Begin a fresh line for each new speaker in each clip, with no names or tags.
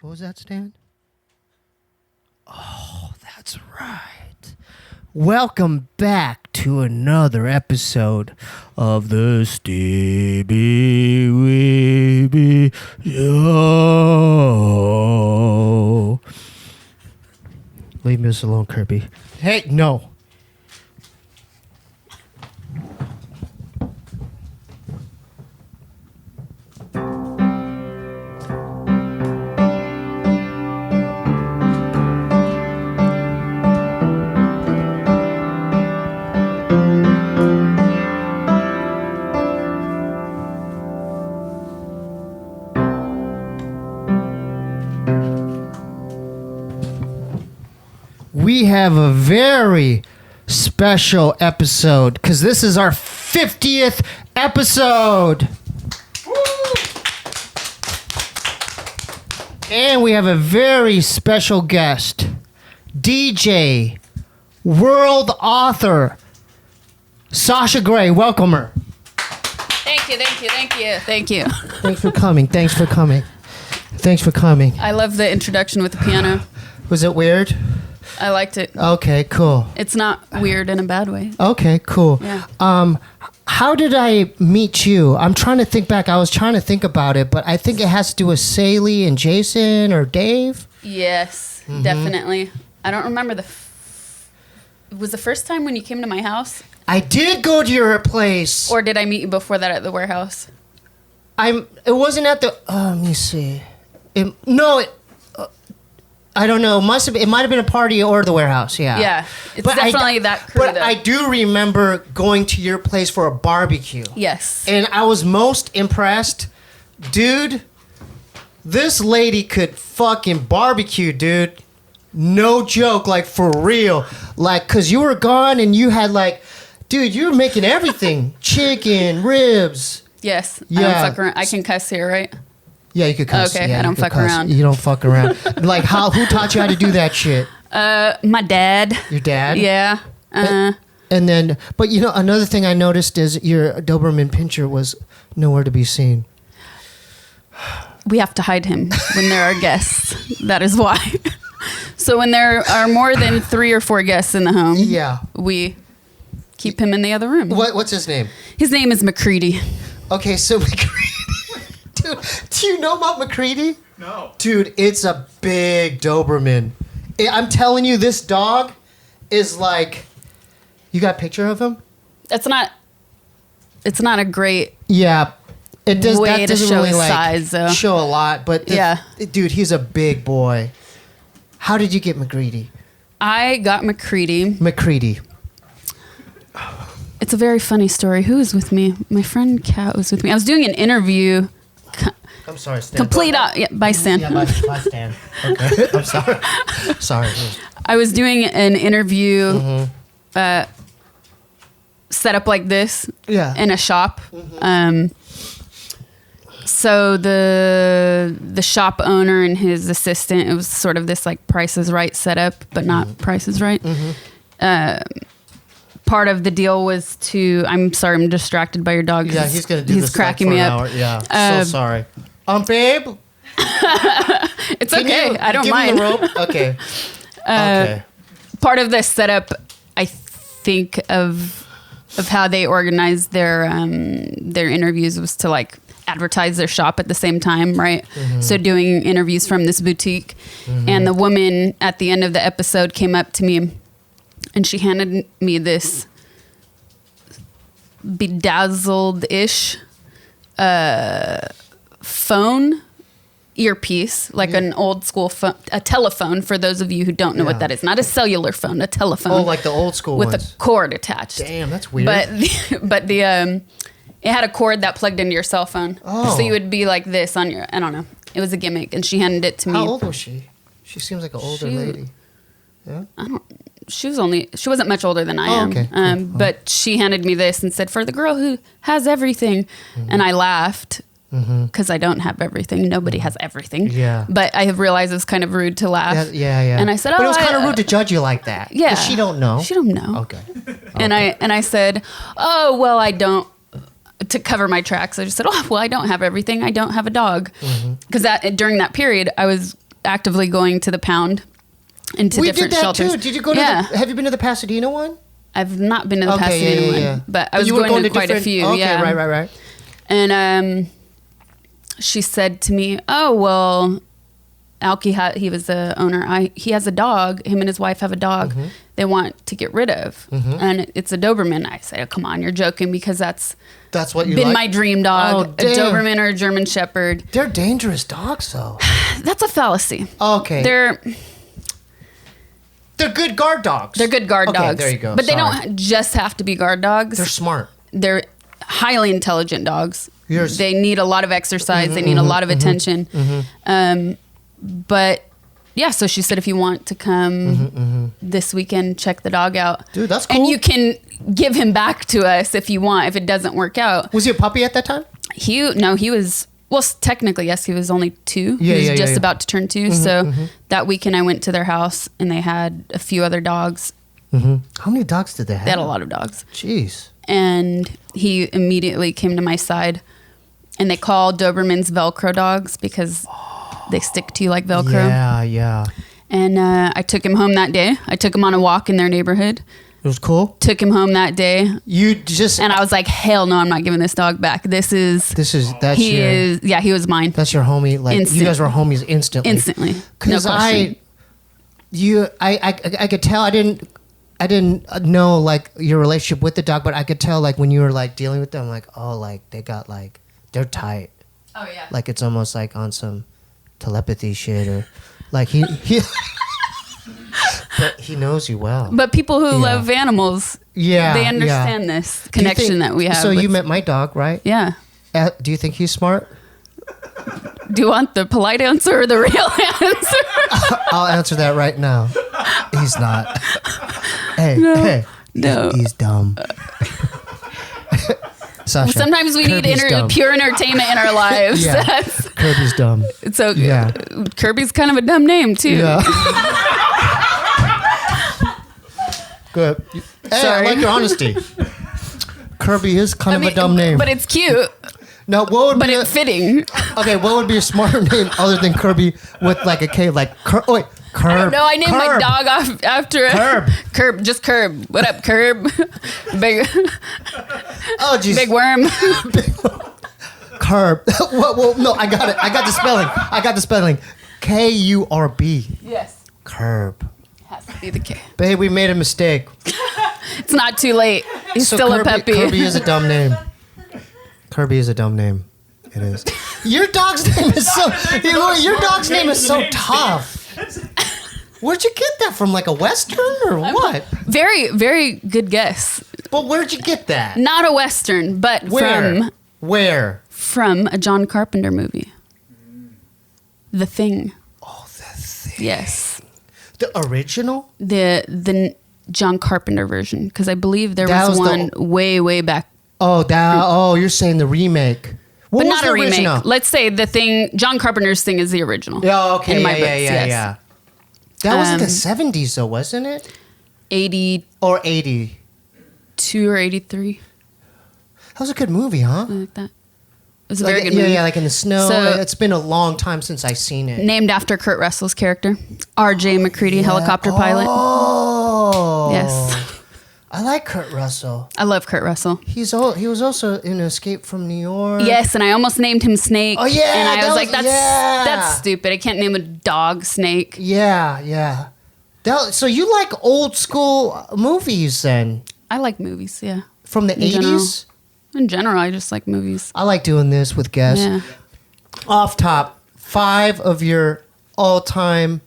What was that, Stan? Oh, that's right. Welcome back to another episode of the Steebee Weebee Show. Leave me alone, Kirby. Hey, no. We have a very special episode because this is our 50th episode. Woo! And we have a very special guest, DJ, world author, Sasha Grey. Welcome her.
Thank you.
Thanks for coming.
I love the introduction with the piano.
Was it weird?
I liked it.
Okay, cool.
It's not weird in a bad way.
Okay, cool.
Yeah.
How did I meet you? I'm trying to think back. I was trying to think about it, but I think it has to do with Saley and Jason or Dave.
Yes, definitely. I don't remember was the first time when you came to my house?
I did go to your place.
Or did I meet you before that at the warehouse?
It wasn't at the. Let me see. I don't know. It might have been a party or the warehouse. Yeah.
Yeah. It's definitely that crew.
But I do remember going to your place for a barbecue.
Yes.
And I was most impressed. Dude, this lady could fucking barbecue, dude. No joke. Like, for real. Like, because you were gone and you had, like, dude, you were making everything. Chicken, ribs.
Yes.
Yeah.
I don't fuck around. I can cuss here, right?
Yeah, you could cuss.
Okay,
yeah,
I don't fuck around.
You don't fuck around. Like, who taught you how to do that shit?
My dad.
Your dad?
Yeah.
And then, but you know, another thing I noticed is your Doberman Pinscher was nowhere to be seen.
We have to hide him when there are guests. That is why. So when there are more than 3 or 4 guests in the home,
yeah,
we keep him in the other room.
What's his name?
His name is McCready.
Okay, so McCready. Dude, do you know about McCready?
No.
Dude, it's a big Doberman. I'm telling you, this dog is like... You got a picture of him?
It's not a great
Yeah. It does,
way
that
to
doesn't
show
really
his
like
size, though.
show a lot, but
Yeah.
Dude, he's a big boy. How did you get McCready?
I got McCready.
McCready.
It's a very funny story. Who was with me? My friend Kat was with me. I was doing an interview.
I'm sorry, Stan.
By Stan.
Yeah, by Stan. Okay. I'm sorry. Sorry.
I was doing an interview set up like this in a shop. So the shop owner and his assistant, it was sort of this like Price is Right setup, but not Price is Right. Part of the deal was to... I'm sorry, I'm distracted by your dog.
Yeah, he's going to do this
cracking
like for
me
an
up.
hour. Yeah, so sorry. Babe?
It's okay. I don't mind.
Give me the rope? Okay. Okay.
Part of the setup, I think, of how they organized their interviews was to like advertise their shop at the same time, right? So doing interviews from this boutique. And the woman at the end of the episode came up to me and she handed me this bedazzled-ish phone earpiece, like an old school phone, a telephone, for those of you who don't know what that is. Not a cellular phone, a telephone.
Oh, like the old school
with
ones.
a cord attached.
Damn, that's weird.
But it had a cord that plugged into your cell phone.
Oh.
So you would be like this on your, I don't know. It was a gimmick, and she handed it to me.
How old was she? She seems like an older lady. Yeah?
She wasn't much older than I am.
Okay. Cool.
But she handed me this and said, for the girl who has everything. And I laughed because I don't have everything. Nobody has everything.
Yeah.
But I have realized it was kind of rude to laugh.
Yeah.
And I said,
but it was kind of rude to judge you like that.
Yeah.
'Cause she don't know.
She don't know.
Okay.
And I said, oh, well, I don't, to cover my tracks. I just said, oh, well, I don't have everything. I don't have a dog. Because during that period, I was actively going to the pound into different shelters.
Too. Did you go to have you been to the Pasadena one?
I've not been to the Pasadena one, but I was going to quite a few.
Okay, right.
And she said to me, "Oh, well, Alki he was the owner. He has a dog. Him and his wife have a dog. They want to get rid of, and it's a Doberman." I say, "Oh, come on, you're joking," because that's
what you
been
like?
my dream dog, a Doberman or a German Shepherd.
They're dangerous dogs, though.
That's a fallacy.
Okay,
they're
good guard dogs.
They're good guard dogs.
There you go.
But they don't just have to be guard dogs.
They're smart.
They're highly intelligent dogs.
Yours.
They need a lot of exercise. They need a lot of attention. But yeah, so she said, if you want to come this weekend, check the dog out.
Dude, that's cool.
And you can give him back to us if you want, if it doesn't work out.
Was he a puppy at that time?
He was, well, technically, yes, he was only 2. He was just about to turn 2. So that weekend I went to their house and they had a few other dogs.
How many dogs did they have?
They had a lot of dogs.
Jeez.
And he immediately came to my side, and they call Dobermans Velcro dogs because they stick to you like Velcro.
Yeah.
And I took him home that day. I took him on a walk in their neighborhood.
It was cool.
Took him home that day.
And
I was like, hell no, I'm not giving this dog back. He was mine.
That's your homie. Like you guys were homies instantly. Because I could tell. I didn't know like your relationship with the dog, but I could tell like when you were like dealing with them, like, oh, like they got like they're tight.
Oh yeah.
Like it's almost like on some telepathy shit, or like he but he knows you well.
But people who love animals, they understand this connection that we have.
So you met my dog, right?
Yeah.
Do you think he's smart?
Do you want the polite answer or the real answer?
I'll answer that right now. He's not.
No.
He's dumb. Sasha,
sometimes we
Kirby's
need pure entertainment in our lives.
Yeah. Kirby's dumb.
So Kirby's kind of a dumb name too.
Yeah. Good. Hey, I like your honesty. Kirby is kind of a dumb name,
but it's cute.
No, what would be
it's fitting.
Okay, what would be a smarter name other than Kirby with like a K, like Curb?
No, I named my dog after Curb, just Curb. What up, Curb? Big.
Oh, jeez.
Big worm.
Curb. Well, no, I got it. I got the spelling. Kurb.
Yes.
Curb.
Has to be the K.
Babe, we made a mistake.
It's not too late. He's still a puppy.
Kirby is a dumb name. Kirby is a dumb name. It is. Your dog's name is so. Your dog's name is so tough. Where'd you get that from? Like a Western or what?
Very, very good guess.
But where'd you get that?
Not a Western, but
Where?
From a John Carpenter movie. The Thing.
Oh, The Thing.
Yes.
The original?
The John Carpenter version, because I believe there was one way back.
Oh, you're saying the remake. What
but
was
not
the
a remake.
original?
Let's say The Thing, John Carpenter's Thing is the original.
Yeah, okay.
In my books,
yeah. That was in the 70s though, wasn't it?
80
or 80.
2 or 83.
That was a good movie, huh?
Something like that. It was a very good movie.
Yeah, like in the snow.
So,
it's been a long time since I've seen it.
Named after Kurt Russell's character, R.J. McCready, helicopter pilot.
Oh.
Yes.
I like Kurt Russell.
I love Kurt Russell.
He was also in Escape from New York.
Yes, and I almost named him Snake.
Oh, yeah.
And I was like, that's stupid. I can't name a dog Snake.
Yeah. So you like old school movies then?
I like movies, yeah.
From the 80s?
In general, I just like movies.
I like doing this with guests.
Yeah.
Off top, 5 of your all-time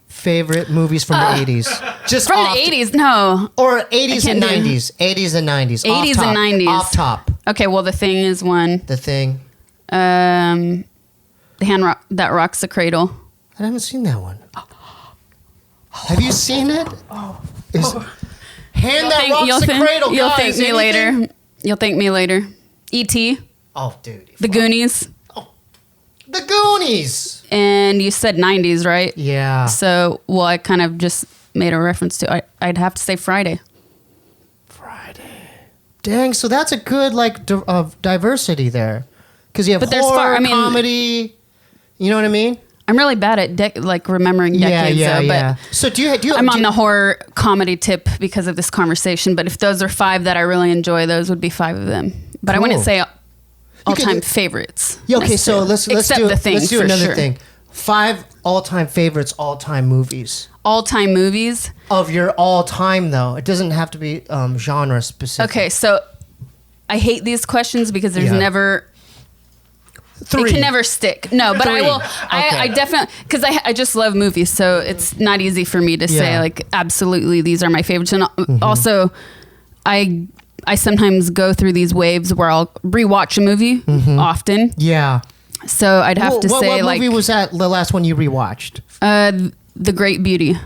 favorite movies from the 80s. Just
from the 80s, no.
Or 80s and 90s. 80s and 90s.
80s and 90s.
Off top.
Okay, well, The Thing is one.
The Thing.
The Hand That Rocks the Cradle.
I haven't seen that one. Have you seen it? Hand That Rocks the Cradle,
You'll
guys.
thank me later. You'll thank me later. E.T.
Oh, dude.
The Goonies.
The Goonies.
And you said 90s, right?
Yeah.
So, well, I kind of just made a reference to, I'd have to say Friday.
Dang, so that's a good, like, of diversity there. Because you have horror, comedy. You know what I mean?
I'm really bad at like remembering decades. But
so do you?
I'm on the horror comedy tip because of this conversation. But if those are 5 that I really enjoy, those would be 5 of them. But I wouldn't say all-time favorites.
Yeah, okay, so let's do another
sure.
thing. 5 all-time favorites, all-time movies.
All-time movies
of your all-time though. It doesn't have to be genre specific.
Okay, so I hate these questions because there's never 3. It can never stick. No, but 3. I will. Okay. I definitely, because I just love movies, so it's not easy for me to say like absolutely these are my favorites. And also, I sometimes go through these waves where I'll rewatch a movie often.
Yeah.
So I'd have to say
what movie was that the last one you rewatched?
The Great Beauty,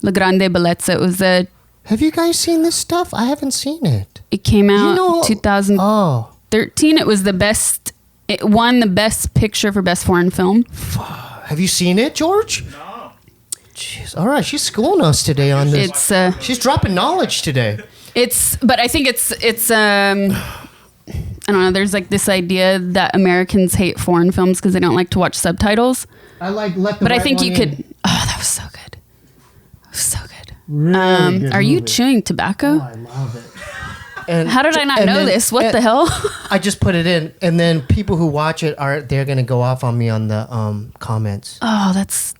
La Grande Bellezza. It was a.
Have you guys seen this stuff? I haven't seen it.
It came out 2013. It was the best. It won the best picture for best foreign film.
Have you seen it, George?
No.
Jeez. All right, she's schooling us today on this. She's dropping knowledge today.
But I think it's I don't know. There's like this idea that Americans hate foreign films because they don't like to watch subtitles.
I like let the
But
right
I think you
one
could.
in.
Oh, that was so good. So good.
Really good
are you
movie.
chewing tobacco?
Oh, I love it. And
how did I not know this? What the hell?
I just put it in, and then people who watch it they're gonna go off on me on the comments.
Oh, that's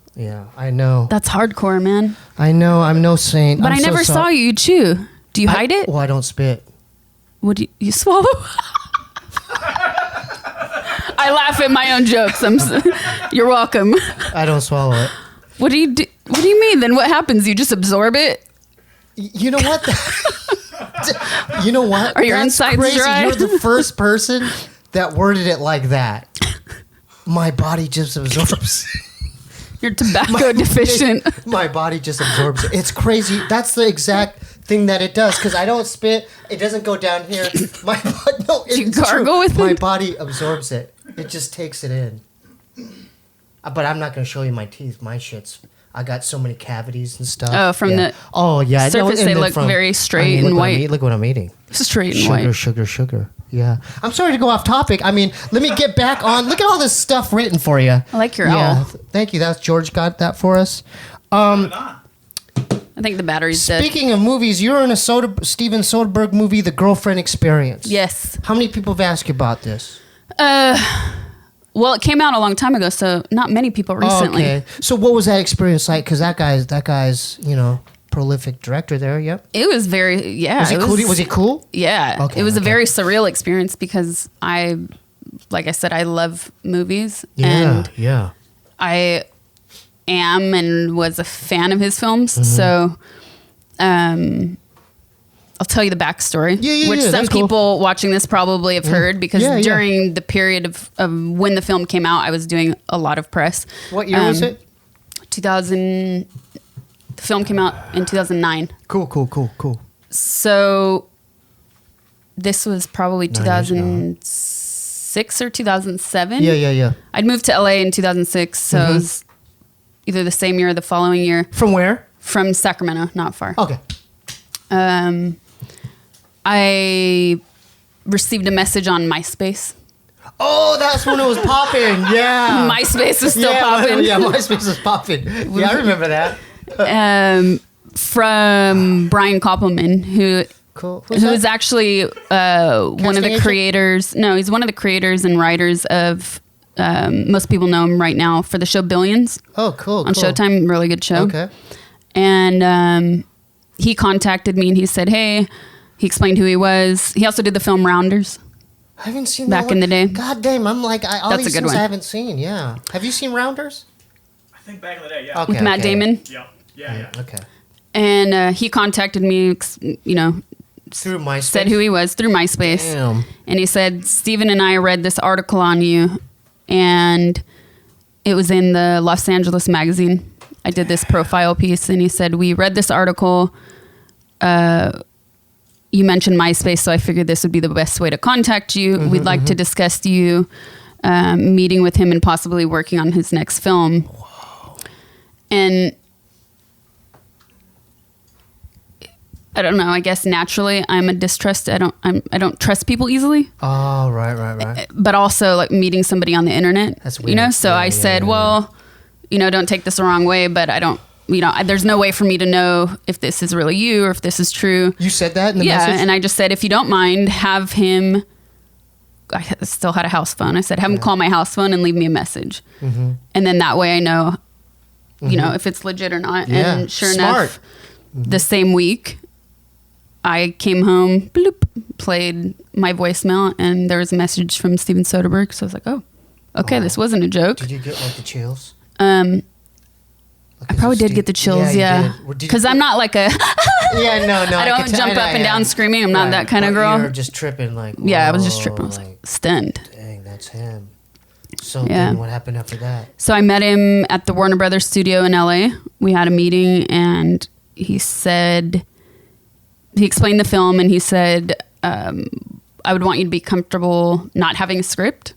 I know.
That's hardcore, man.
I know. I'm no saint.
But I never saw you chew. Do you hide it?
Well, I don't spit.
What do you swallow? I laugh at my own jokes. You're welcome.
I don't swallow it.
What do you do? What do you mean? Then what happens? You just absorb it?
You know what? You know what?
Are your insides dry?
You're the first person that worded it like that. My body just absorbs.
You're tobacco deficient.
My body just absorbs it. It's crazy. That's the exact thing that it does. Because I don't spit. It doesn't go down here. Do
you gargle with it?
My body absorbs it. It just takes it in. But I'm not going to show you my teeth. My shit's... I got so many cavities and stuff.
Oh, from the surface, they look very straight and white.
Look what I'm eating.
Straight and white.
Sugar. Yeah. I'm sorry to go off topic. I mean, let me get back on. Look at all this stuff written for you.
I like your owl.
Thank you. That's George got that for us.
I think the battery's dead.
Speaking of movies, you're in a Steven Soderbergh movie, The Girlfriend Experience.
Yes.
How many people have asked you about this?
Well, it came out a long time ago, so not many people recently.
Okay. So what was that experience like? Because that guy's, prolific director there. Yep.
It was very,
Was it cool? Was it cool?
Yeah.
Okay,
it was a very surreal experience because like I said, I love movies.
Yeah.
And I am and was a fan of his films. So, I'll tell you the backstory, which some people watching this probably have heard because during the period of when the film came out, I was doing a lot of press.
What year was it?
2000. The film came out in 2009.
Cool.
So this was probably 2006 or 2007.
Yeah.
I'd moved to LA in 2006, so it was either the same year or the following year.
From where?
From Sacramento, not far.
Okay.
I received a message on MySpace.
Oh, that's when it was popping. Yeah.
MySpace was still popping.
Yeah, MySpace was popping. Yeah, I remember that.
From Brian Koppelman, who is actually one of the creators. No, he's one of the creators and writers of. Most people know him right now for the show Billions.
Oh, cool.
On Showtime, really good show.
Okay.
And he contacted me and he said, "Hey," he explained who he was. He also did the film Rounders.
I haven't seen
that back in the day.
God damn, I'm like all
That's
these
a good
things
one.
I haven't seen. Yeah. Have you seen Rounders?
I think back in the day, yeah.
Okay,
with Matt Damon.
Yeah.
Okay.
And he contacted me,
Through MySpace.
said who he was through MySpace.
Damn.
And he said, "Steven and I read this article on you, and it was in the Los Angeles magazine. I did this profile piece," and he said, "We read this article. You mentioned MySpace, so I figured this would be the best way to contact you. We'd like to discuss you meeting with him and possibly working on his next film." Whoa. And I don't know. I guess naturally I'm a distrust. I don't trust people easily.
Oh, right.
But also like meeting somebody on the internet.
That's weird.
You know, so I said, well, you know, don't take this the wrong way, but I don't, you know, there's no way for me to know if this is really you or if this is true.
You said that in the message?
Yeah, and I just said, if you don't mind, have him, I still had a house phone. I said, have him call my house phone and leave me a message. Mm-hmm. And then that way I know, you know, if it's legit or not.
Yeah.
And sure enough, the same week, I came home, bloop, played my voicemail, and there was a message from Steven Soderbergh. So I was like, oh, okay, this wasn't a joke.
Did you get like the chills?
I probably did get the chills, yeah. Because I'm not like a...
Yeah, no.
I don't jump up and down screaming. I'm not that kind of girl.
You were just tripping like...
Yeah, I was just tripping. I was like, stunned.
Dang, that's him. So then what happened after that?
So I met him at the Warner Brothers studio in LA. We had a meeting and he said... He explained the film and he said, I would want you to be comfortable not having a script.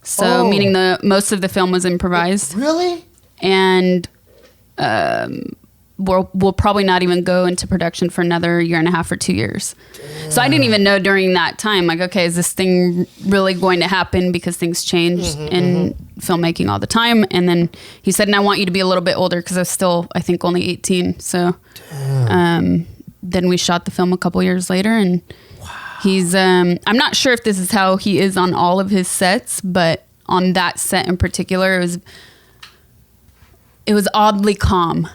So meaning most of the film was improvised.
Really?
And we'll probably not even go into production for another 1.5 years or 2 years. Damn. So I didn't even know during that time, like, okay, is this thing really going to happen? Because things change in filmmaking all the time. And then he said, and I want you to be a little bit older because I was still, I think, only 18. So then we shot the film a couple years later and he's, I'm not sure if this is how he is on all of his sets, but on that set in particular, it was oddly calm.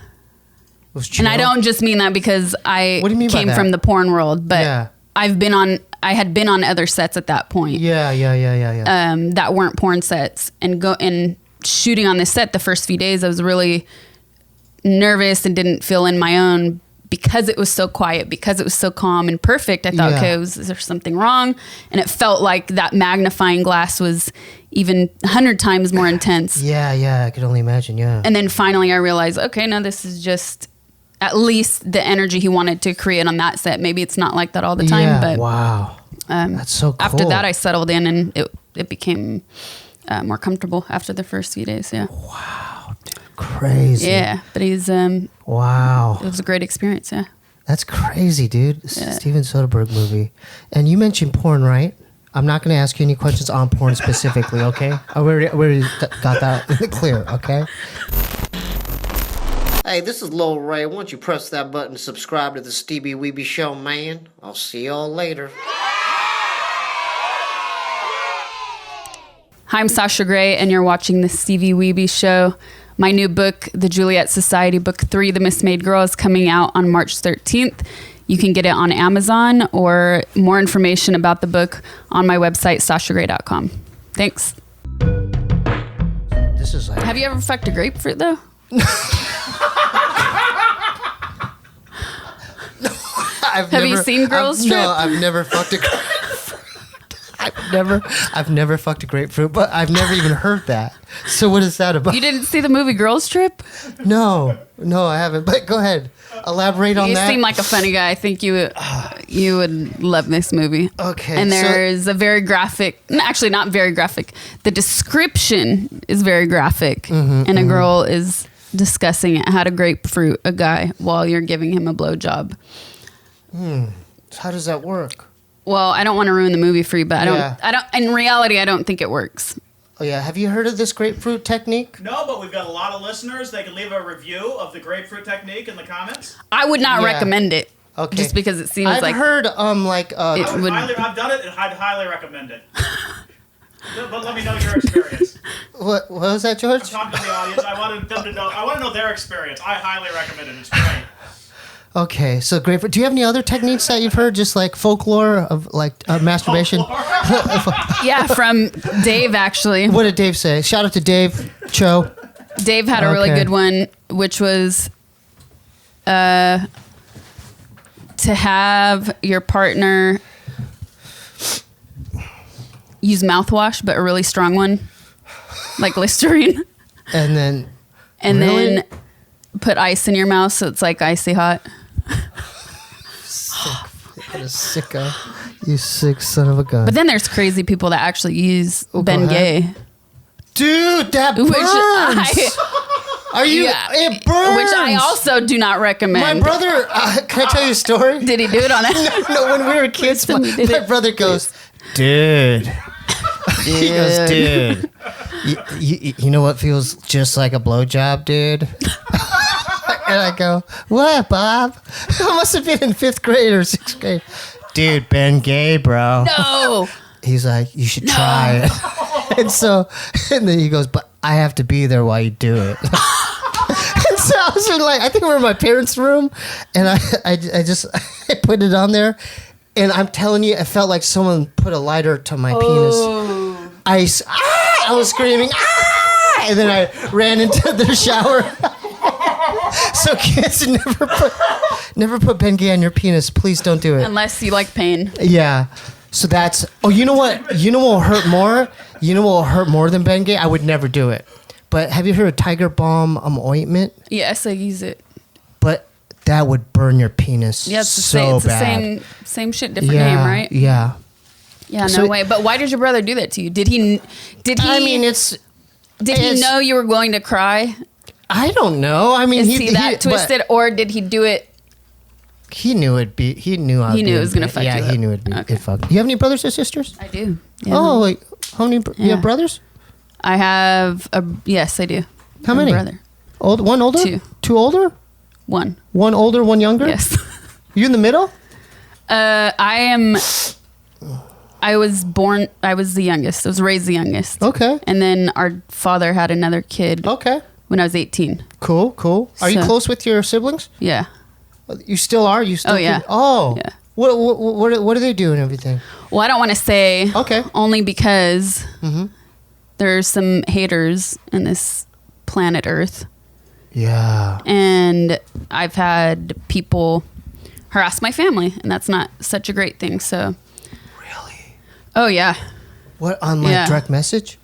And I don't just mean that because I came from the porn world, but I had been on other sets at that point.
Yeah.
That weren't porn sets and shooting on this set the first few days, I was really nervous and didn't feel in my own because it was so quiet, because it was so calm and perfect. I thought, okay, is there something wrong? And it felt like that magnifying glass was even 100 times more intense.
Yeah, I could only imagine, yeah.
And then finally I realized, okay, no, this is just at least the energy he wanted to create on that set. Maybe it's not like that all the time, but
wow. That's so cool.
After that I settled in and it became more comfortable after the first few days, yeah.
Wow, dude, crazy.
Yeah, but he's...
wow.
It was a great experience, yeah.
That's crazy, dude. Steven Soderbergh movie. And you mentioned porn, right? I'm not going to ask you any questions on porn specifically, okay? I already got that in the clear, okay? Hey, this is Lil Ray. Why don't you press that button to subscribe to the Steebee Weebee Show, man? I'll see y'all later.
Hi, I'm Sasha Grey, and you're watching the Steebee Weebee Show. My new book, The Juliet Society, Book 3, The Mismade Girl, is coming out on March 13th. You can get it on Amazon or more information about the book on my website, sashagray.com. Thanks.
This is like...
Have you ever fucked a grapefruit, though? Have you seen girls strip?
No, I've never fucked a grapefruit. I've never fucked a grapefruit, but I've never even heard that. So what is that about?
You didn't see the movie Girls Trip?
No, I haven't. But go ahead, elaborate on that.
You seem like a funny guy. I think you would love this movie.
Okay.
And there's a very graphic, actually not very graphic. The description is very graphic, and a girl is discussing how to grapefruit a guy while you're giving him a blowjob.
So how does that work?
Well, I don't want to ruin the movie for you, but I don't. In reality, I don't think it works.
Oh yeah, have you heard of this grapefruit technique?
No, but we've got a lot of listeners. They can leave a review of the grapefruit technique in the comments.
I would not recommend it.
Okay.
Just because it seems
I've heard
it would.
I've done it, and I'd highly recommend it. But let me know your experience.
What was that, George?
I'm talking to the audience. I wanted them to know. I want to know their experience. I highly recommend it. It's great.
Okay, so grapefruit. Do you have any other techniques that you've heard, just like folklore of like masturbation?
Yeah, from Dave actually.
What did Dave say? Shout out to Dave Cho.
Dave had a really good one, which was to have your partner use mouthwash, but a really strong one, like Listerine.
And then
then put ice in your mouth so it's like icy hot.
What a sicko. You sick son of a gun.
But then there's crazy people that actually use Ben Gay.
Dude, that burns! Are you?
Yeah.
It burns.
Which I also do not recommend.
My brother, can I tell you a story?
Did he do it on it?
No, when we were kids, my brother goes, dude. He goes, dude. You know what feels just like a blowjob, dude? And I go, what, Bob? I must have been in 5th grade or 6th grade. Dude, Ben gay, bro.
No.
He's like, you should try it. And then he goes, but I have to be there while you do it. And so I was in I think we were in my parents' room, and I just I put it on there, and I'm telling you, it felt like someone put a lighter to my penis. I was screaming, and then I ran into the shower. So kids, never put Bengay on your penis. Please don't do it.
Unless you like pain.
Yeah. So that's. Oh, you know what? You know what will hurt more? You know what will hurt more than Bengay? I would never do it. But have you heard of Tiger Balm ointment?
Yes, I use it.
But that would burn your penis.
Yeah, it's
so
the
bad.
same shit, different name, right?
Yeah.
Yeah, no
So-
way. But why did your brother do that to you? Did he?
I mean,
Did he know you were going to cry?
I don't know. I mean,
Is he that twisted, or did he do it?
He knew it'd be. He knew
He knew it was gonna fuck you
Yeah,
up.
he knew it'd be.
Okay.
It fucked. You have any brothers or sisters?
I do. Yeah.
Oh, wait. How many? You
Yeah.
have brothers?
I have a yes, I do.
How
A
many?
brother.
One older?
Two.
Two older?
One.
One older, one younger?
Yes.
You in the middle?
I was the youngest. I was raised the youngest.
Okay.
And then our father had another kid
Okay.
when I was 18.
Cool. Are you
So-
close with your siblings?
Yeah.
You still are? You still?
Oh, yeah.
Oh.
Yeah.
What do they do and everything?
Well, I don't want to say.
Okay.
Only because
Mm-hmm.
there's some haters in this planet Earth.
Yeah.
And I've had people harass my family, and that's not such a great thing. So,
Really?
oh yeah,
What, on
Yeah.
direct message?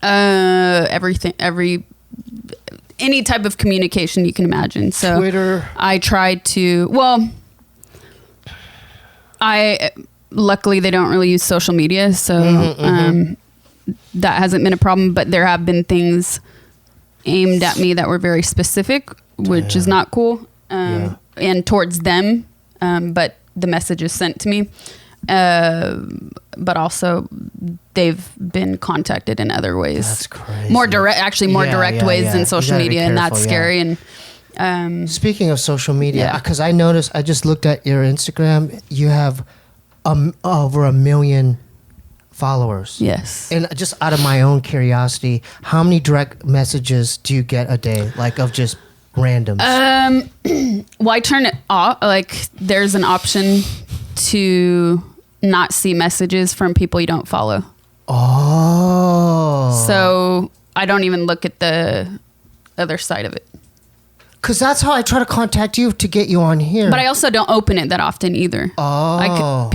everything, any type of communication you can imagine. So
Twitter?
I tried to. Well, luckily they don't really use social media, so that hasn't been a problem. But there have been things aimed at me that were very specific, which is not cool, and towards them. But the message is sent to me. But also they've been contacted in other ways.
That's crazy.
More direct ways than
You
social
gotta be
media, and that's
careful,
scary. And
Speaking of social media,
Yeah.
because I noticed, I just looked at your Instagram. You have over 1 million followers.
yes,
And just out of my own curiosity, how many direct messages do you get a day, like of just randoms?
well, I turn it off. Like, there's an option to not see messages from people you don't follow.
Oh.
So I don't even look at the other side of it.
Because that's how I try to contact you to get you on here.
But I also don't open it that often either.
Oh.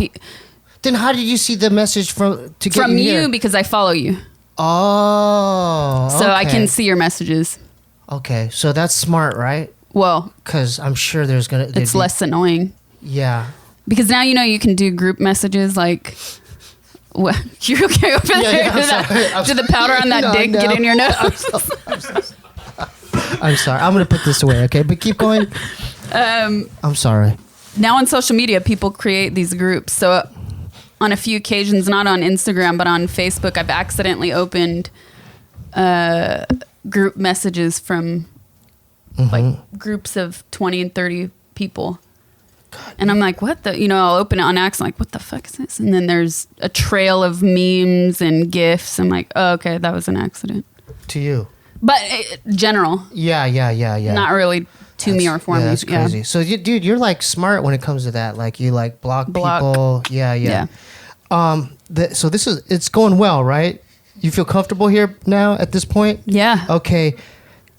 Then how did you see the message to get
From
you
you
here?
because I follow you.
Oh.
So I
okay.
can see your messages.
Okay, so that's smart, right?
Well,
Because I'm sure there's gonna.
it's less annoying.
Yeah.
Because now you can do group messages like, what? You okay over there? Did the powder on that
No,
dick
no.
get in your nose?
I'm sorry. I'm gonna put this away, okay? But keep going. I'm sorry.
Now on social media, people create these groups. So on a few occasions, not on Instagram, but on Facebook, I've accidentally opened group messages from like groups of 20 and 30 people. And I'm like, what the, I'll open it on accident, like, what the fuck is this? And then there's a trail of memes and GIFs. I'm like, oh, okay, that was an accident.
To you.
But general,
Yeah.
not really to me or for me.
That's crazy. So, dude, you're like smart when it comes to that. Like, you like block people. Yeah. So it's going well, right? You feel comfortable here now at this point?
Yeah.
Okay.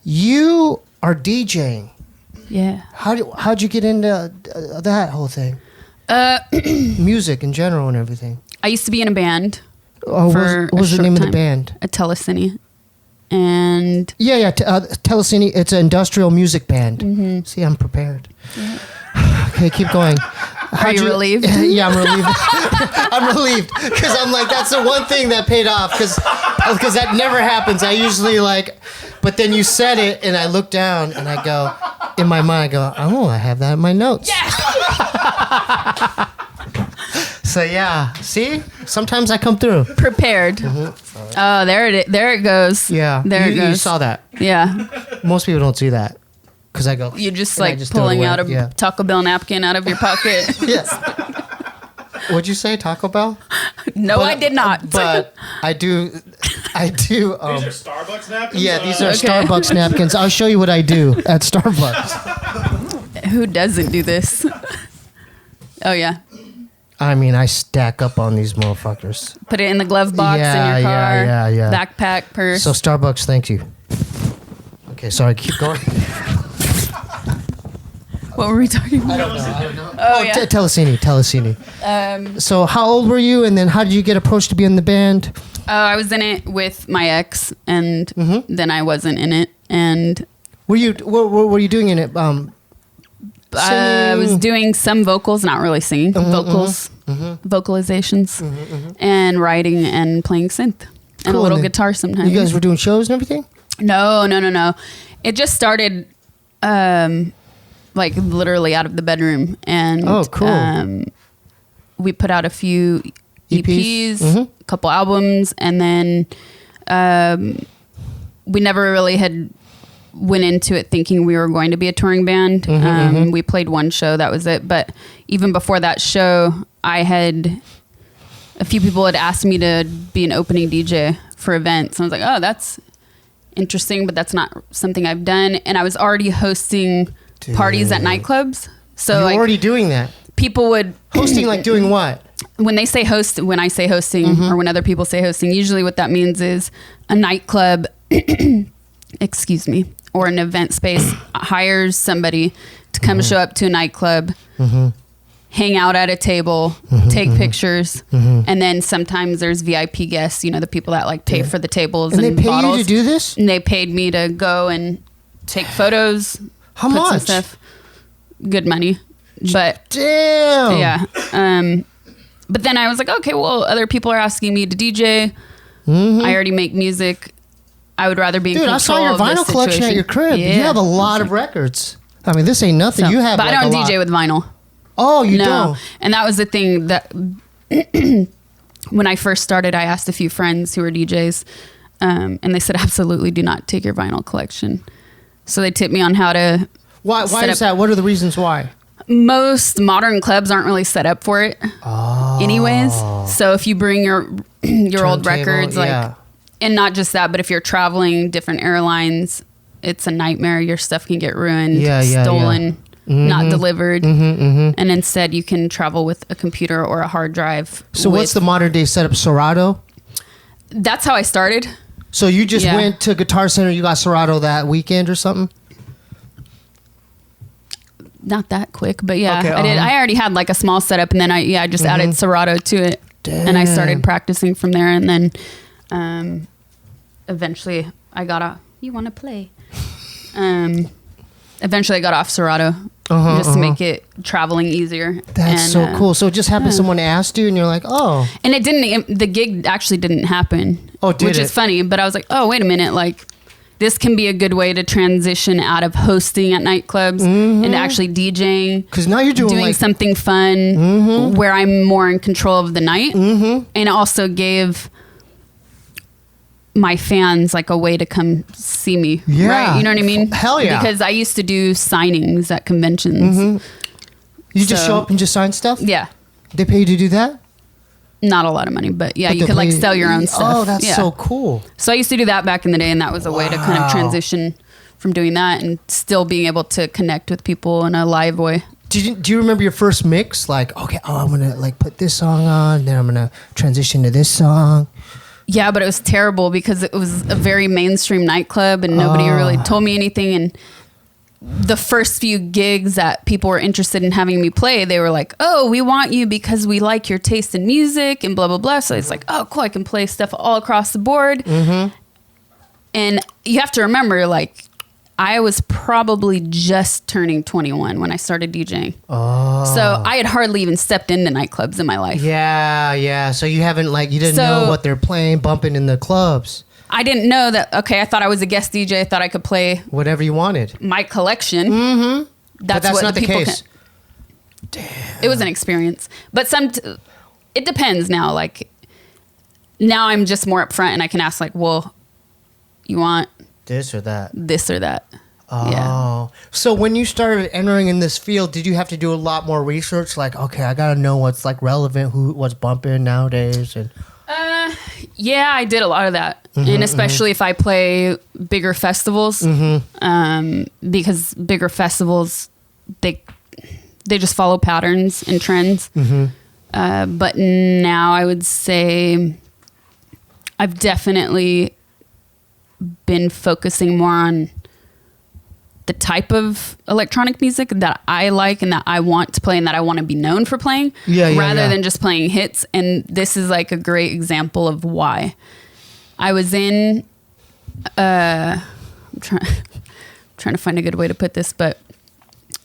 You are DJing.
Yeah.
How'd you get into that whole thing? Music in general and everything.
I used to be in a band.
Oh,
For
what was
a
the name
short
of the
time.
band?
A Telecine. And
Yeah. Telecine. It's an industrial music band. See, I'm prepared. Okay, keep going.
are you relieved?
Yeah, I'm relieved. I'm relieved because I'm like, that's the one thing that paid off because that never happens. I usually like, But then you said it, and I look down, and I go, in my mind, I go, oh, I have that in my notes.
Yeah.
So yeah, see, sometimes I come through.
Prepared. Oh, there it goes.
Yeah,
there it goes.
You saw that.
Yeah.
Most people don't see that because I go.
You just
and I
like
just throw it
pulling
away.
out a
Yeah.
Taco Bell napkin out of your pocket.
Yes. What'd you say, Taco Bell?
No, I did not.
But I do.
These are Starbucks napkins?
Yeah, these are
Okay.
Starbucks napkins. I'll show you what I do at Starbucks.
Who doesn't do this? Oh yeah.
I mean, I stack up on these motherfuckers.
Put it in the glove box
Yeah,
in your car.
yeah.
Backpack, purse.
So Starbucks, thank you. Okay, sorry, keep going.
What were we talking about?
I don't know.
Oh yeah.
Telesini. So how old were you, and then how did you get approached to be in the band?
I was in it with my ex, and
Mm-hmm.
then I wasn't in it, and
What were you doing in it?
I was
Singing?
doing some vocals, not really singing, vocals, vocalizations, and writing and playing synth, and
Cool,
a little
and then
guitar sometimes.
You guys were doing shows and everything?
No. It just started, like literally out of the bedroom, and
Oh, cool.
we put out a few EPs,
Mhm.
a couple albums, and then we never really had went into it thinking we were going to be a touring band. We played one show, that was it. But even before that show, a few people had asked me to be an opening DJ for events. And I was like, oh, that's interesting, but that's not something I've done. And I was already hosting parties at nightclubs. So
You're
like,
already doing that.
people would
Hosting, like doing what?
when I say hosting, or when other people say hosting, usually what that means is a nightclub, excuse me, or an event space hires somebody to come show up to a nightclub, hang out at a table, take pictures, and then sometimes there's VIP guests, the people that like pay for the tables
And
and
they pay
bottles.
you to do this?
And they paid me to go and take photos.
How
put some
much?
stuff. Good money. But
Damn.
yeah. But then I was like, okay, well, other people are asking me to DJ. I already make music. I would rather be in
Dude,
control
I saw your
of this
vinyl collection at
situation.
your crib.
Yeah.
You have a lot of records. I mean, this ain't nothing.
So,
You have
but
like
I don't
a lot.
DJ with vinyl.
Oh, you
No.
don't?
And that was the thing that when I first started, I asked a few friends who were DJs, and they said, absolutely do not take your vinyl collection. So they tipped me on how to.
Why
set
is
up-
that? What are the reasons why?
Most modern clubs aren't really set up for it anyways. So if you bring your old
Turntable,
records,
yeah.
and not just that, but if you're traveling different airlines, it's a nightmare. Your stuff can get ruined, stolen, not delivered. And instead you can travel with a computer or a hard drive.
So what's the modern day setup? Serato?
That's how I started.
So you just
Yeah.
went to Guitar Center, you got Serato that weekend or something?
Not that quick, but yeah,
Okay,
I did. I already had like a small setup, and then I just added Serato to it, and I started practicing from there. And then eventually I got off. You want to play? Eventually I got off Serato just to make it traveling easier.
That's
And,
so cool. So it just happened someone asked you and you're like, oh.
And it didn't. The gig actually didn't happen.
Oh, did
which
it?
is funny. But I was like, oh, wait a minute, like. This can be a good way to transition out of hosting at nightclubs and actually DJing.
Because now you're doing like,
something fun where I'm more in control of the night. And it also gave my fans like a way to come see me.
Yeah.
Right? You know what I mean?
Hell yeah.
Because I used to do signings at conventions.
you just
so-
show up and just sign stuff?
Yeah.
They pay you to do that?
Not a lot of money, but yeah,
But
you
they
could like
pay-
sell your own stuff.
Oh, that's
Yeah.
so cool.
So I used to do that back in the day, and that was a way to kind
Wow.
of transition from doing that and still being able to connect with people in a live way.
Do you remember your first mix? Like, okay, I'm going to like put this song on, then I'm going to transition to this song.
Yeah, but it was terrible because it was a very mainstream nightclub and nobody really told me anything. And the first few gigs that people were interested in having me play, they were like, oh, we want you because we like your taste in music and blah, blah, blah. So it's like, oh, cool, I can play stuff all across the board. And you have to remember, like, I was probably just turning 21 when I started DJing. So I had hardly even stepped into nightclubs in my life.
Yeah. So you haven't like, you didn't
So-
know what they're playing, bumping in the clubs.
I didn't know that. Okay, I thought I was a guest DJ. I thought I could play
whatever you wanted.
my collection.
But that's
what
not the
people
case.
It was an experience, but it depends now. Like now, I'm just more upfront, and I can ask like, "Well, you want
This or that.
this or that?"
Oh.
Yeah.
So when you started entering in this field, did you have to do a lot more research? Like, okay, I gotta know what's like relevant, what's bumping nowadays, and
Yeah, I did a lot of that, and especially if I play bigger festivals, because bigger festivals they just follow patterns and trends. But now I would say I've definitely been focusing more on the type of electronic music that I like and that I want to play and that I want to be known for playing, rather than just playing hits. And this is like a great example of why. I was in, I'm trying to find a good way to put this, but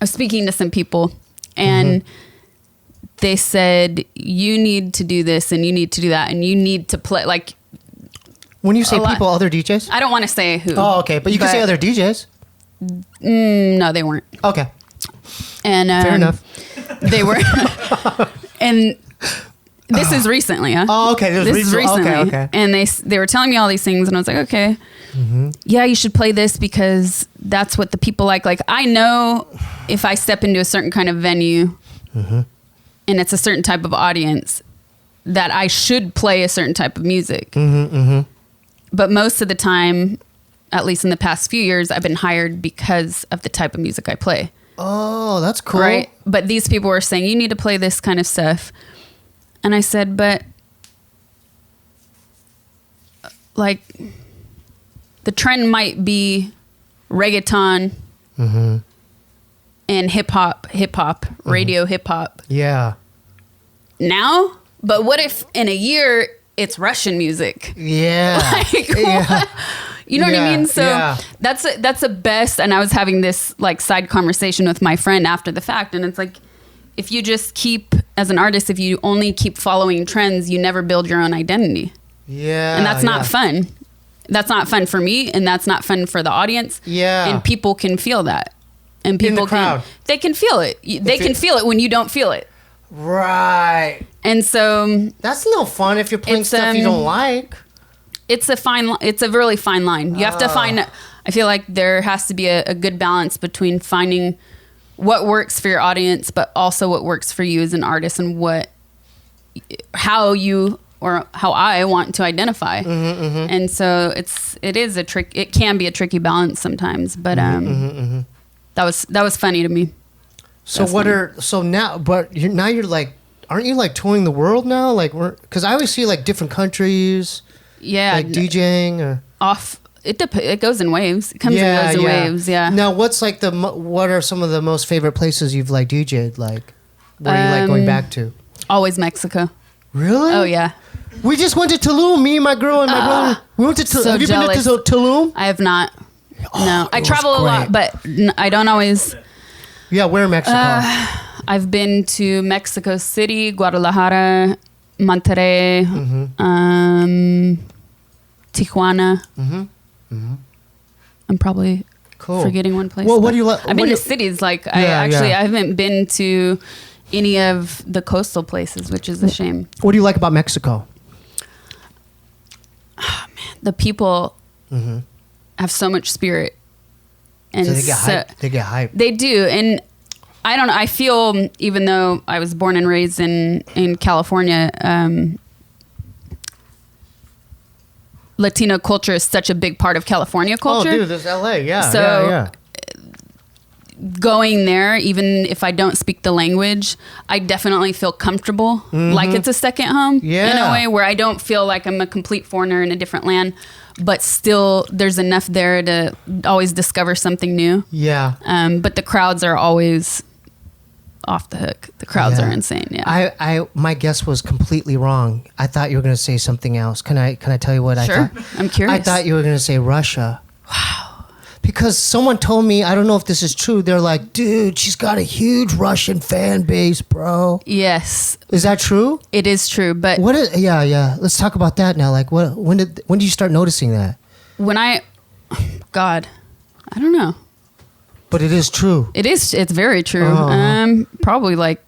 I was speaking to some people and they said, you need to do this and you need to do that and you need to play like.
When you say people, other DJs?
I don't want to say who.
Oh, okay. But you can say other DJs.
No, they weren't.
Okay.
And
fair enough.
They were, and this is recently, huh?
Oh, okay.
This is recently.
Okay.
And they were telling me all these things, and I was like, okay, yeah, you should play this because that's what the people like. Like I know if I step into a certain kind of venue, and it's a certain type of audience, that I should play a certain type of music. But most of the time, at least in the past few years, I've been hired because of the type of music I play.
Oh, that's cool.
Right? But these people were saying, you need to play this kind of stuff. And I said, but like the trend might be reggaeton and hip hop, radio hip hop.
Yeah.
Now, but what if in a year it's Russian music?
Yeah.
Like, you know what I mean? So that's the best. And I was having this like side conversation with my friend after the fact. And it's like, if you just keep, as an artist, if you only keep following trends, you never build your own identity.
Yeah.
And that's not fun. That's not fun for me. And that's not fun for the audience.
Yeah.
And people can feel that. And people
in the crowd.
they can feel it. They can feel it when you don't feel it.
Right.
And so
that's no fun if you're playing stuff you don't like.
It's a really fine line. You have to find, I feel like there has to be a good balance between finding what works for your audience, but also what works for you as an artist and how I want to identify. And so it can be a tricky balance sometimes, but that was funny to me.
So now you're like, aren't you like touring the world now? Like because I always see like different countries.
Yeah.
Like DJing or
it goes in waves. It comes and goes in waves. Yeah.
Now what's like what are some of the most favorite places you've like DJ'd? Like where you like going back to?
Always Mexico.
Really?
Oh yeah.
We just went to Tulum, me and my girl and my brother. We went to Tulum.
So
have you
jealous.
been to Tulum?
I have not. No. I
it was
travel a lot,
great.
but I don't always.
Yeah, where in Mexico?
I've been to Mexico City, Guadalajara, Monterrey, Tijuana. I'm probably forgetting one place.
Well, what do you like?
I've been to cities. Like I haven't been to any of the coastal places, which is a shame.
What do you like about Mexico?
Oh, man, the people have so much spirit, and
So they get hyped. They get hyped.
They do, and I don't know. I feel, even though I was born and raised in California, Latino culture is such a big part of California culture.
Oh, dude, there's LA. Yeah.
So going there, even if I don't speak the language, I definitely feel comfortable, like it's a second home in a way where I don't feel like I'm a complete foreigner in a different land, but still there's enough there to always discover something new. Yeah. But the crowds are always off the hook. The crowds are insane. Yeah.
I my guess was completely wrong. I thought you were going to say something else. Can I tell you what I thought?
Sure. I'm curious.
I thought you were going to say Russia. Wow. Because someone told me, I don't know if this is true. They're like, dude, she's got a huge Russian fan base, bro.
Yes.
Is that true?
It is true, but
what is? Yeah. Let's talk about that now. Like, when did you start noticing that?
God, I don't know.
But it is true.
It's very true. Probably like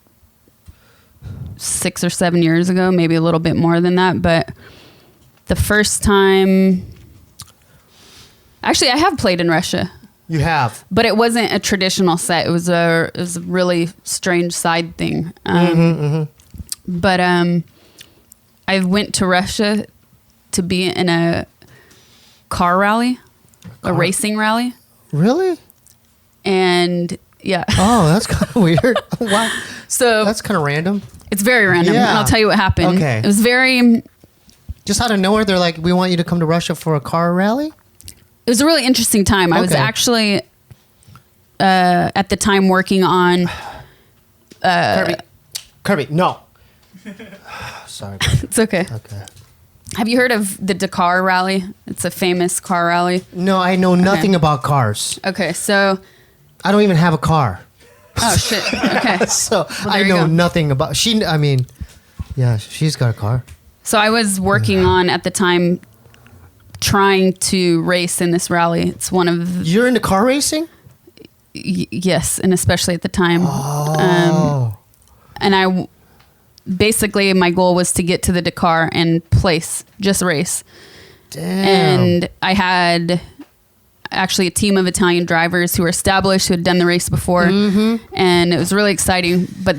6 or 7 years ago, maybe a little bit more than that. But the first time, actually, I have played in Russia.
You have,
but it wasn't a traditional set. It was a really strange side thing. But I went to Russia to be in a car rally, a racing rally.
Really?
And yeah.
Oh, that's kind of weird. Wow.
So
that's kind of random.
It's very random.
Yeah.
And I'll tell you what happened.
Okay.
It was very...
Just out of nowhere, they're like, we want you to come to Russia for a car rally?
It was a really interesting time. I was actually, at the time, working on...
Kirby, no. Sorry.
It's okay.
Okay.
Have you heard of the Dakar Rally? It's a famous car rally.
No, I know nothing about cars.
Okay, so...
I don't even have a car.
Oh, shit. Okay.
So I know nothing about... Yeah, she's got a car.
So I was working on, at the time, trying to race in this rally. It's one of...
You're into car racing?
Yes, and especially at the time.
Oh.
And basically, my goal was to get to the Dakar and just race.
Damn.
And I had actually a team of Italian drivers who were established, who had done the race before. And it was really exciting. But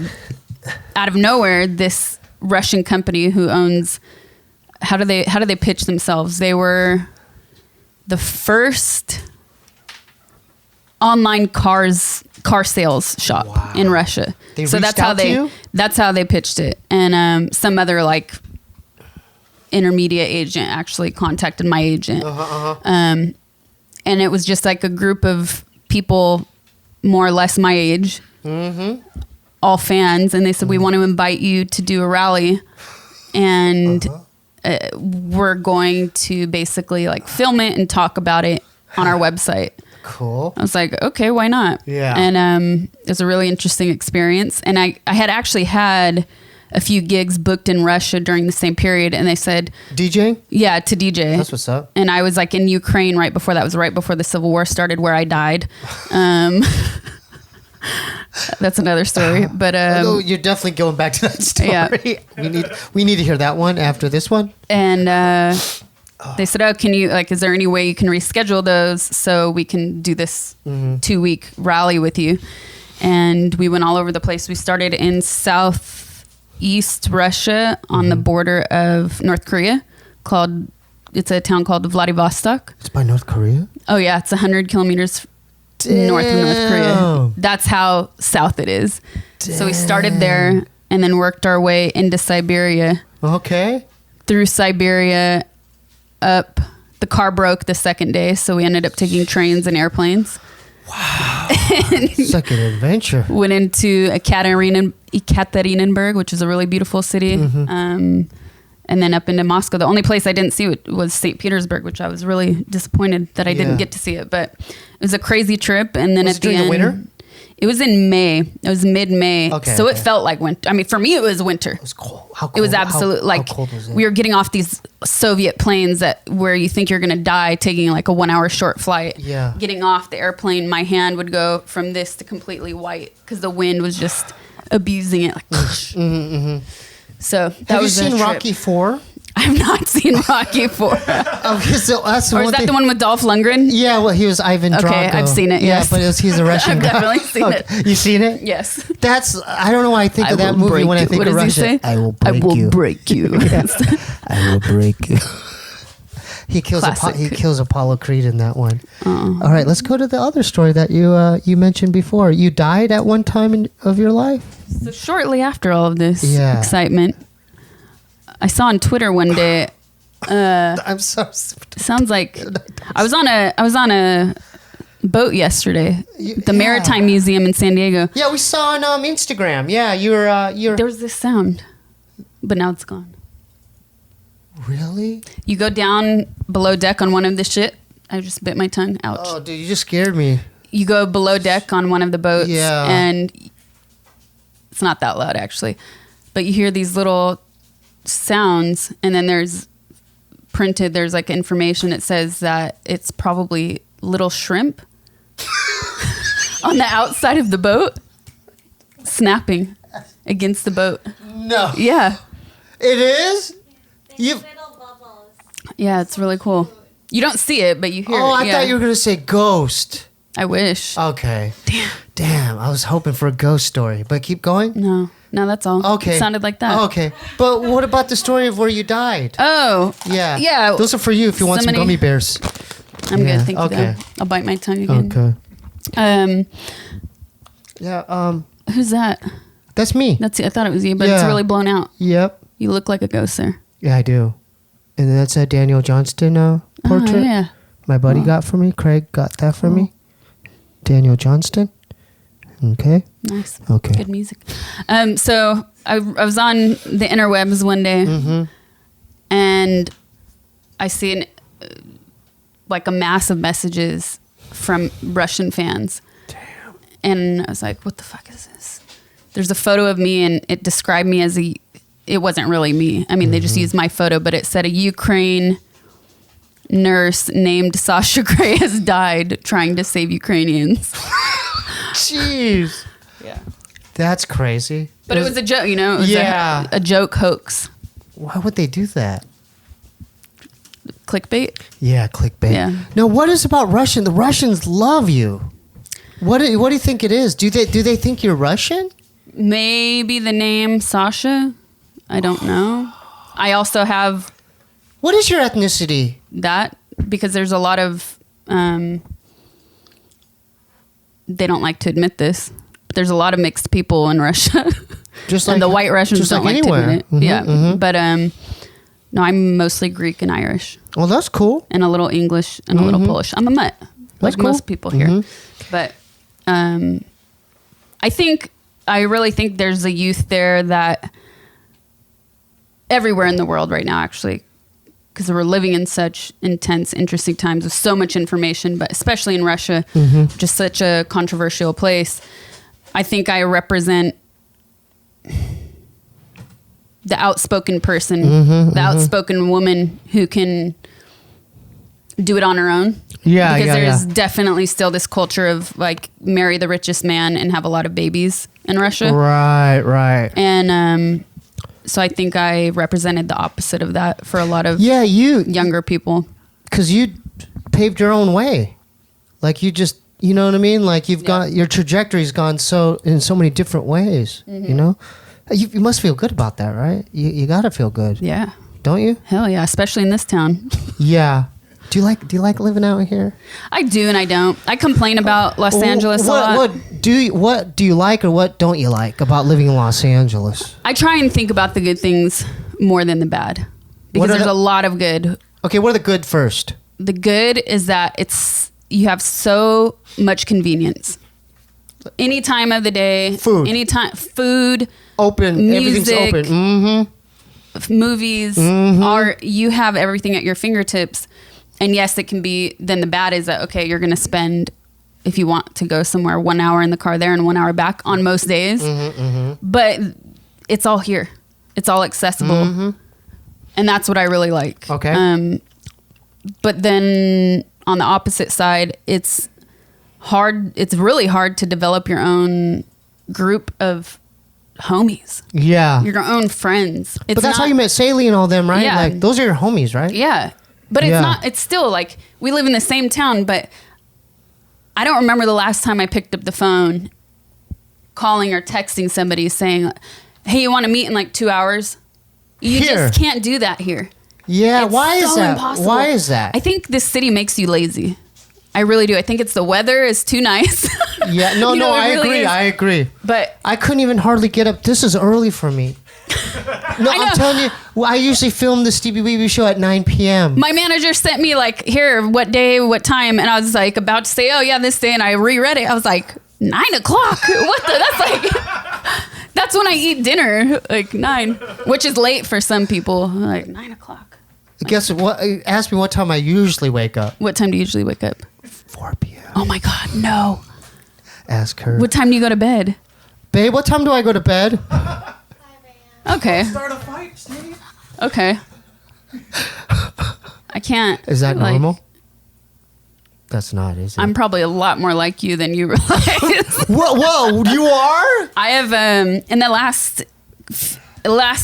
out of nowhere, this Russian company who owns... How do they pitch themselves? They were the first online car sales shop in Russia.
So that's
how they pitched it. And some other like intermediate agent actually contacted my agent. And it was just like a group of people more or less my age, all fans. And they said, we want to invite you to do a rally. And we're going to basically like film it and talk about it on our website.
Cool.
I was like, okay, why not?
Yeah.
And it was a really interesting experience. And I had actually had a few gigs booked in Russia during the same period. And they said...
DJing?
Yeah, to DJ.
That's what's up.
And I was like in Ukraine right before that. It was right before the Civil War started, where I died. That's another story. But
you're definitely going back to that story.
Yeah.
we need to hear that one after this one.
And they said, "Oh, can you is there any way you can reschedule those so we can do this 2-week rally with you?" And we went all over the place. We started in southeast Russia on the border of North Korea. It's a town called Vladivostok.
It's by North Korea?
Oh yeah, it's 100 kilometers north of North Korea. That's how south it is. Damn. So we started there and then worked our way into Siberia.
Okay. Through
Siberia, up. The car broke the second day, so we ended up taking trains and airplanes.
Wow. It's like an adventure.
Went into Ekaterinburg, which is a really beautiful city. And then up into Moscow. The only place I didn't see was St. Petersburg, which I was really disappointed that I didn't get to see it. But it was a crazy trip. And then at the end,
winter?
It was in May. It was mid-May. So it felt like winter. I mean, for me, it was winter.
It was cold. How cold?
It was absolute. How
cold was it?
We were getting off these Soviet planes where you think you're going to die, taking like a 1-hour short flight.
Yeah.
Getting off the airplane, my hand would go from this to completely white because the wind was just abusing it. Like, So that
Have
was
you seen Rocky 4?
I have not seen Rocky 4.
Okay, so that's
or is that the one with Dolph Lundgren?
Yeah, well, he was Ivan Drago.
Okay, I've seen it, yes.
Yeah, but he's a Russian guy.
I've definitely seen it.
You seen it?
Yes.
I don't know why I think of that movie when I think of Russia.
Say?
I will break you. I will break you. He kills Apollo Creed in that one. All right, let's go to the other story that you mentioned before. You died at one time of your life?
So shortly after all of this excitement, I saw on Twitter one day.
I'm so stupid.
Sounds like I was on a boat yesterday, the Maritime Museum in San Diego.
Yeah, we saw on Instagram. Yeah, you're.
There was this sound, but now it's gone.
Really?
You go down below deck on one of the shit. I just bit my tongue. Ouch.
Oh, dude, you just scared me.
You go below deck on one of the boats,
and
it's not that loud actually, but you hear these little sounds, and then there's printed, there's like information. It says that it's probably little shrimp on the outside of the boat snapping against the boat.
No.
Yeah.
It is? You.
Little bubbles.
Yeah, it's really cool. You don't see it, but you hear it.
Oh, I
yeah.
thought you were going to say ghost.
I wish.
Okay. Damn, I was hoping for a ghost story. But keep going.
No, that's all.
Okay.
It sounded like that.
Okay. But what about the story of where you died?
Oh.
Yeah.
Yeah.
Those are for you if you want some
Somebody-
gummy bears.
I'm
Yeah,
good. Thank you.
okay.
though. I'll bite my tongue again.
Okay. Yeah,
Who's that?
that's me.
I thought it was you, but it's
Yeah.
really blown out.
Yep.
You look like a ghost there.
Yeah, I do. And then that's a Daniel Johnston portrait.
Oh, yeah.
My buddy got for me. Craig got that for me. Daniel Johnston. Okay.
Nice.
Okay.
Good music. So I was on the interwebs one day, and I see like a mass of messages from Russian fans.
Damn.
And I was like, what the fuck is this? There's a photo of me, and it described me as it wasn't really me. I mean, they just used my photo, but it said a Ukraine nurse named Sasha Grey has died trying to save Ukrainians.
Jeez.
Yeah.
That's crazy.
But it was a joke, you know? It was
Yeah.
a joke hoax.
Why would they do that?
Clickbait.
Yeah, clickbait.
Yeah.
Now, what is about Russian? The Russians love you. What do you think it is? Do they think you're Russian?
Maybe the name Sasha. I don't know. I also have
What is your ethnicity?
that because there's a lot of they don't like to admit this, but there's a lot of mixed people in Russia.
Just
and the white Russians
just
don't
like
like
anywhere.
to admit it.
Mhm,
Yeah.
mhm.
But no, I'm mostly Greek and Irish
Well, that's cool.
and a little English and a little Polish. I'm a mutt.
That's
Like
cool.
most people here.
Mhm.
But I really think there's a youth there that everywhere in the world right now, actually, because we're living in such intense, interesting times with so much information, but especially in Russia, just such a controversial place. I think I represent the outspoken person, the outspoken woman who can do it on her own.
Yeah,
because
yeah,
there's
yeah.
definitely still this culture of like marry the richest man and have a lot of babies in Russia.
Right.
And so I think I represented the opposite of that for a lot of
Yeah,
younger people.
because you paved your own way. Like you just, you know what I mean? Like you've got your trajectory's gone in so many different ways. You know, you must feel good about that, right? You gotta feel good,
Yeah.
don't you?
Hell yeah, especially in this town.
Yeah. Do you like living out here?
I do and I don't. I complain about Los Angeles a lot.
What do you like or what don't you like about living in Los Angeles?
I try and think about the good things more than the bad. Because
What are
there's
the-
a lot of good.
Okay, what are the good first?
The good is that you have so much convenience. Any time of the day.
Food.
Food.
Open. Everything's
Music.
open. Mm-hmm.
Movies. Art. You have everything at your fingertips. And yes, it can be, then the bad is that, okay, you're going to spend, if you want to go somewhere, 1 hour in the car there and 1 hour back on most days. But it's all here. It's all accessible. And that's what I really like.
Okay.
But then on the opposite side, it's hard. It's really hard to develop your own group of homies,
Yeah.
your own friends. It's
But that's how
not-
you met Saley and all them, right?
Yeah.
Like those are your homies, right?
Yeah. But it's
Yeah.
not, it's still like, we live in the same town, but I don't remember the last time I picked up the phone calling or texting somebody saying, hey, you want to meet in like 2 hours? You
Here.
just can't do that here.
Yeah.
It's
Why is
so
that?
impossible.
Why is that?
I think this city makes you lazy. I really do. I think it's the weather is too nice.
Yeah. No,
You know,
no,
it
I
really
agree.
is.
I agree.
But
I couldn't even hardly get up. This is early for me. No,
I know.
I'm telling you, I usually film the Steebee Weebee Show at 9 p.m.
my manager sent me like, here, what day, what time? And I was like about to say, oh yeah, this day. And I reread it. I was like, 9 o'clock? What the? That's like, that's when I eat dinner, like 9, which is late for some people. Like 9 o'clock.
Guess what? Ask me what time I usually wake up.
What time do you usually wake up?
4 p.m.
Oh my God, no.
Ask her.
What time do you go to bed?
Babe, what time do I go to bed?
5 a.m.
Okay.
Start a fight, Steve.
Okay. can't.
Is that
like,
normal? That's not, is it?
I'm probably a lot more like you than you realize.
Whoa, you are?
I have in the last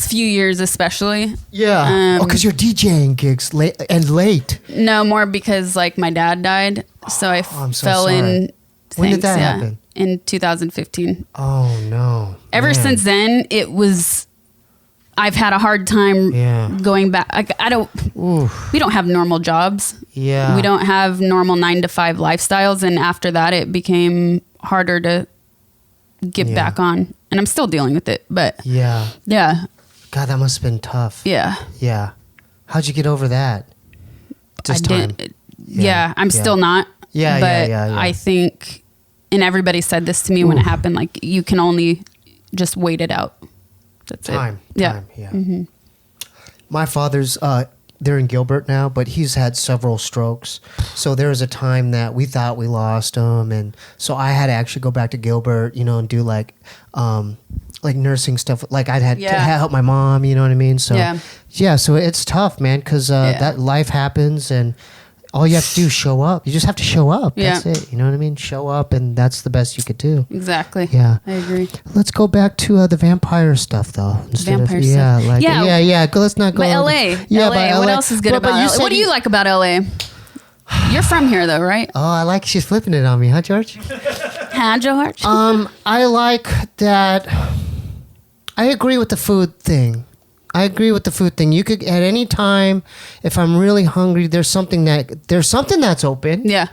few years especially.
Yeah. Because you're DJing gigs late.
No, more because like my dad died, so I
I'm so
fell
sorry.
in.
When did that happen?
In 2015.
Oh no.
Ever
Man.
since then, I've had a hard time going back. I don't.
Oof.
We don't have normal jobs.
Yeah.
We don't have normal 9-to-5 lifestyles, and after that, it became harder to get back on. And I'm still dealing with it, but
yeah. God, that must have been tough.
Yeah.
How'd you get over that? Just time.
I'm still not. But I think, and everybody said this to me when it happened, like you can only just wait it out. That's
time.
it.
Yeah. Mm-hmm. My father's, they're in Gilbert now, but he's had several strokes. So there was a time that we thought we lost him. And so I had to actually go back to Gilbert, and do like nursing stuff. Like I'd had to help my mom, you know what I mean? So so it's tough, man, because that life happens and all you have to do is show up. You just have to show up. That's it. You know what I mean? Show up, and that's the best you could do.
Exactly.
Yeah.
I agree.
Let's go back to the vampire stuff, though.
Vampire stuff.
Let's not go.
But LA.
Yeah,
LA. What else is good about LA? What do you like about LA? You're from here, though, right?
Oh, I like she's flipping it on me, huh, George?
Huh, George?
I like that. I agree with the food thing. You could at any time, if I'm really hungry, there's something that's open.
Yeah.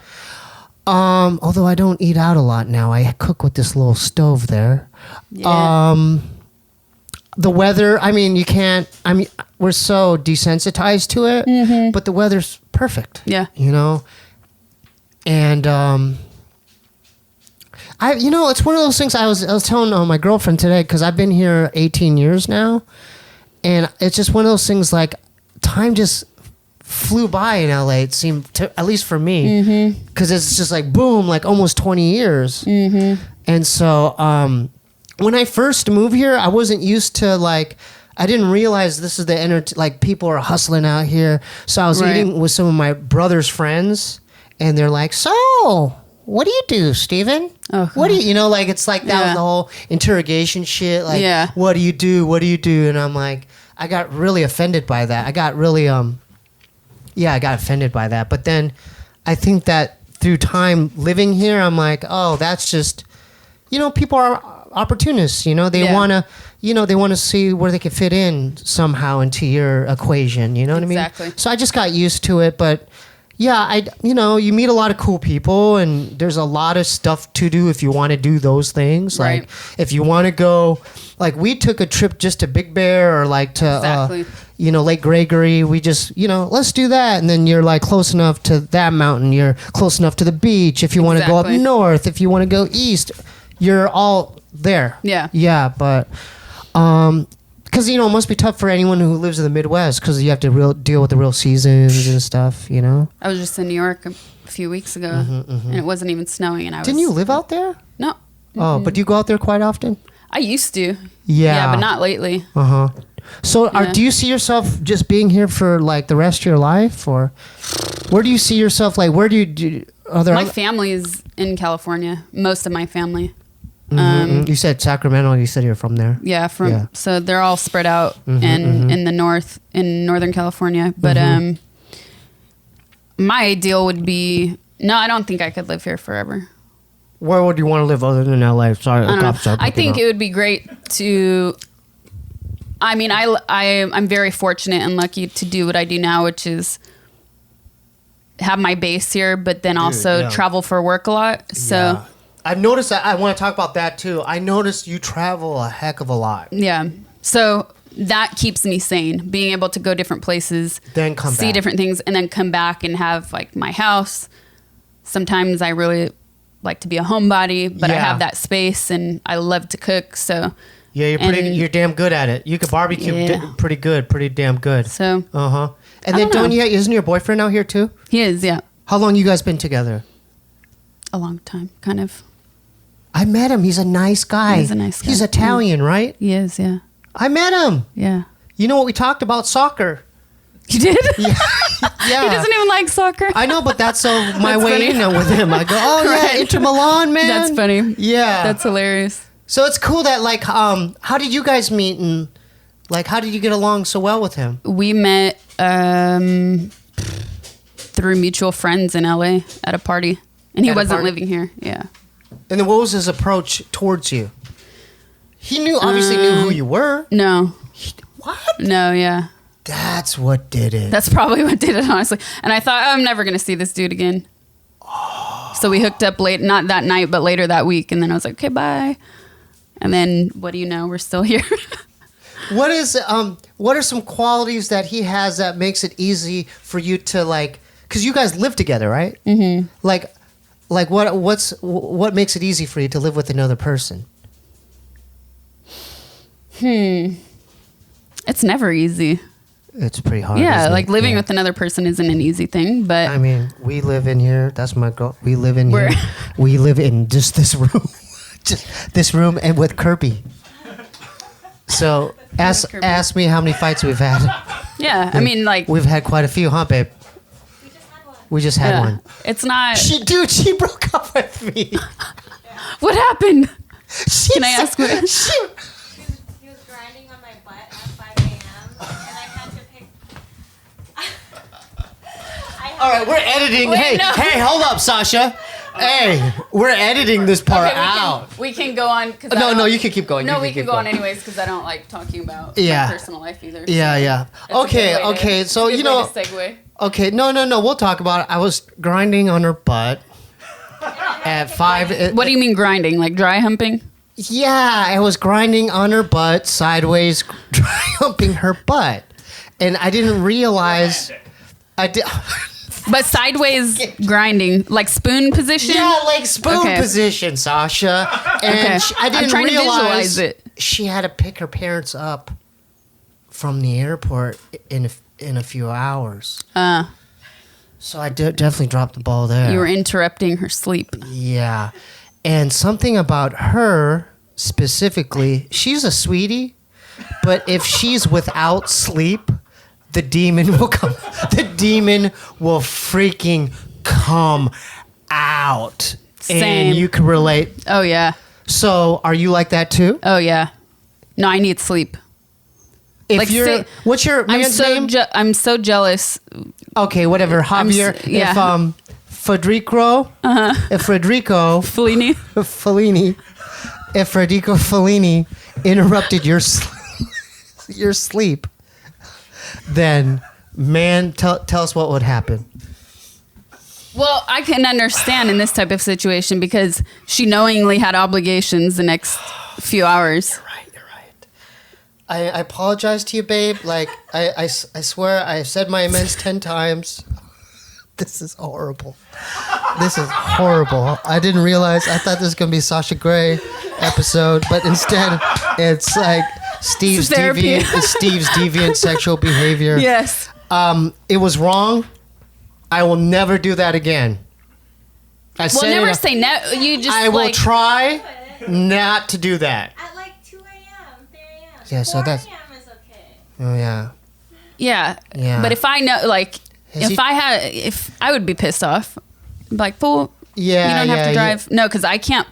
Although I don't eat out a lot now. I cook with this little stove there.
Yeah.
The weather, we're so desensitized to it, but the weather's perfect.
Yeah.
And it's one of those things I was telling my girlfriend today, because I've been here 18 years now. And it's just one of those things, like, time just flew by in LA, it seemed, at least for me. Because it's just like, boom, like almost 20 years. And so when I first moved here, I wasn't used to, like, I didn't realize this is like, people are hustling out here. So I was eating with some of my brother's friends, and they're like, so, what do you do, Steven?
Oh,
what do you, like, it's like that was the whole interrogation shit. Like, what do you do? What do you do? And I'm like, I got really offended by that. I got really, I got offended by that. But then I think that through time living here, I'm like, oh, that's just, people are opportunists, they want to, they want to see where they can fit in somehow into your equation. You know what I mean?
Exactly.
So I just got used to it, but yeah, you meet a lot of cool people, and there's a lot of stuff to do if you want to do those things.
Right.
Like if you want to go, like we took a trip just to Big Bear or like to, Lake Gregory. We just, let's do that. And then you're like close enough to that mountain. You're close enough to the beach. If you want to go up north, if you want to go east, you're all there.
Yeah.
Yeah. But, because, it must be tough for anyone who lives in the Midwest, because you have to deal with the real seasons and stuff,
I was just in New York a few weeks ago, and it wasn't even snowing. And
Didn't you live out there?
No.
Oh, but do you go out there quite often?
I used to.
Yeah.
Yeah, but not lately.
Uh-huh. So do you see yourself just being here for, like, the rest of your life? Or where do you see yourself, like, where do you...
My family is in California. Most of my family.
You said Sacramento. You said you're from there.
Yeah, so they're all spread out in the north, in Northern California. But my ideal would be, no, I don't think I could live here forever.
Where would you want to live other than LA? Sorry,
I think it would be great to. I'm very fortunate and lucky to do what I do now, which is have my base here, but then also travel for work a lot. So.
Yeah. I've noticed that. I want to talk about that too. I noticed you travel a heck of a lot.
Yeah. So that keeps me sane, being able to go different places,
then see
different things, and then come back and have like my house. Sometimes I really like to be a homebody, but I have that space and I love to cook. So
yeah, you're damn good at it. You can barbecue pretty damn good.
So
And then Toni, isn't your boyfriend out here too?
He is, yeah.
How long you guys been together?
A long time, kind of.
I met him. He's a nice guy.
He's a nice guy.
He's Italian, right?
He is, yeah.
I met him.
Yeah.
You know what? We talked about soccer.
You did?
Yeah.
He doesn't even like soccer.
I know, but that's my
That's
way
funny.
in with him. I go, oh yeah,
Right.
Inter Milan, man.
That's funny.
Yeah.
That's hilarious.
So it's cool that like, how did you guys meet and like, how did you get along so well with him?
We met through mutual friends in LA at a party. And he
At a
wasn't
party?
living here. Yeah.
And then what was his approach towards you? He obviously knew who you were.
No.
What?
No, yeah.
That's what did it.
That's probably what did it, honestly. And I thought, I'm never going to see this dude again. So we hooked up late, not that night, but later that week. And then I was like, okay, bye. And then, what do you know? We're still here.
What are some qualities that he has that makes it easy for you to like, because you guys live together, right? Mm-hmm. Like what makes it easy for you to live with another person?
It's never easy.
It's pretty hard.
Yeah,
isn't
like
it?
living
Yeah.
with another person isn't an easy thing, but
I mean, we live in here. That's my girl. We live in
We're-
here. We live in just this room. Just this room and with Kirby. So ask me how many fights we've had.
yeah, I mean, like,
We've had quite a few, huh, babe? We just had
yeah,
one.
it's not.
She broke up with me.
What happened?
Can
I ask what-
He was grinding on my butt at 5 a.m. and I had to pick.
All right, we're editing.
Wait,
hey,
no.
hey, hold up, Sasha. Hey, we're editing this part
Okay,
out.
we can go on.
No, you can keep going.
No,
You
we
keep
can go on
going.
anyways because I don't like talking about
Yeah.
my personal life either.
Yeah, yeah.
That's a good way to-
Okay. So
good
you
way
know.
to segue.
Okay, no. We'll talk about it. I was grinding on her butt at 5.
What do you mean grinding? Like dry humping?
Yeah, I was grinding on her butt sideways, dry humping her butt, and I didn't realize. I did.
But sideways grinding, like spoon position?
Yeah, like spoon
Okay.
position, Sasha. And
Okay.
I didn't
I'm trying
realize
to visualize it.
she had to pick her parents up from the airport in a few hours. So I definitely dropped the ball there.
You were interrupting her sleep.
Yeah. And something about her specifically, she's a sweetie, but if she's without sleep, the demon will come. The demon will freaking come out.
Same.
And you can relate.
Oh, yeah.
So are you like that too?
Oh, yeah. No, I need sleep.
If
Like,
you're, what's your
I'm
man's
so
name?
I'm so jealous.
Okay, whatever. Javier.
yeah.
If Federico, if Federico
Fellini.
Fellini, if Federico Fellini interrupted your your sleep, then man, tell us what would happen.
Well, I can understand in this type of situation because she knowingly had obligations the next few hours.
You're right. I apologize to you, babe. Like I swear I said my amends 10 times. This is horrible. This is horrible. I didn't realize. I thought this was gonna be a Sasha Grey episode, but instead it's like Steve's
Therapy.
deviant sexual behavior.
Yes.
It was wrong. I will never do that again. I
Well,
said
never
it-
say no. You just
I will
like,
try not to do that.
At like 2 a.m., 3 a.m.
Yeah, so
4
that's-
a.m. is okay.
Oh yeah.
Yeah.
Yeah.
But if I know, like,
Has he-
if I would be pissed off, like, fool,
Yeah.
you don't have
yeah,
to
yeah.
drive. No, because I can't.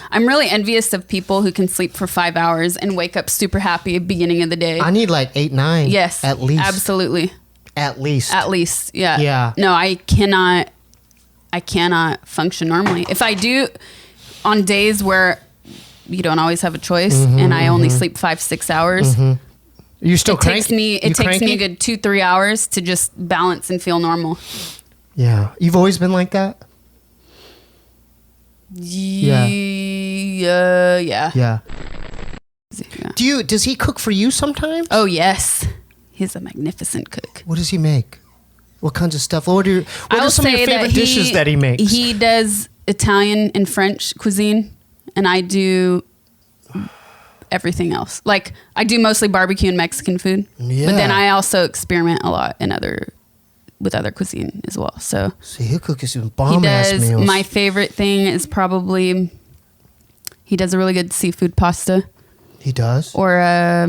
I'm really envious of people who can sleep for 5 hours and wake up super happy at the beginning of the day.
I need like 8, 9.
Yes.
At least.
Absolutely.
At least.
At least. Yeah.
Yeah.
No, I cannot function normally. If I do on days where you don't always have a choice
Mm-hmm,
and I only sleep 5-6 hours,
You still
it takes me
You cranky?
a good 2-3 hours to just balance and feel normal.
Yeah. You've always been like that?
Yeah. Yeah.
Yeah.
Yeah.
Does he cook for you sometimes?
Oh yes, he's a magnificent cook.
What does he make? What kinds of stuff? What are
I'll
some of your
say that
favorite dishes that he makes?
He does Italian and French cuisine, and I do everything else. Like I do mostly barbecue and Mexican food,
Yeah.
but then I also experiment a lot with other cuisine as well. So
See, he'll cook you some
he
bomb ass
does.
meals.
My favorite thing is probably he does a really good seafood pasta
He does?
or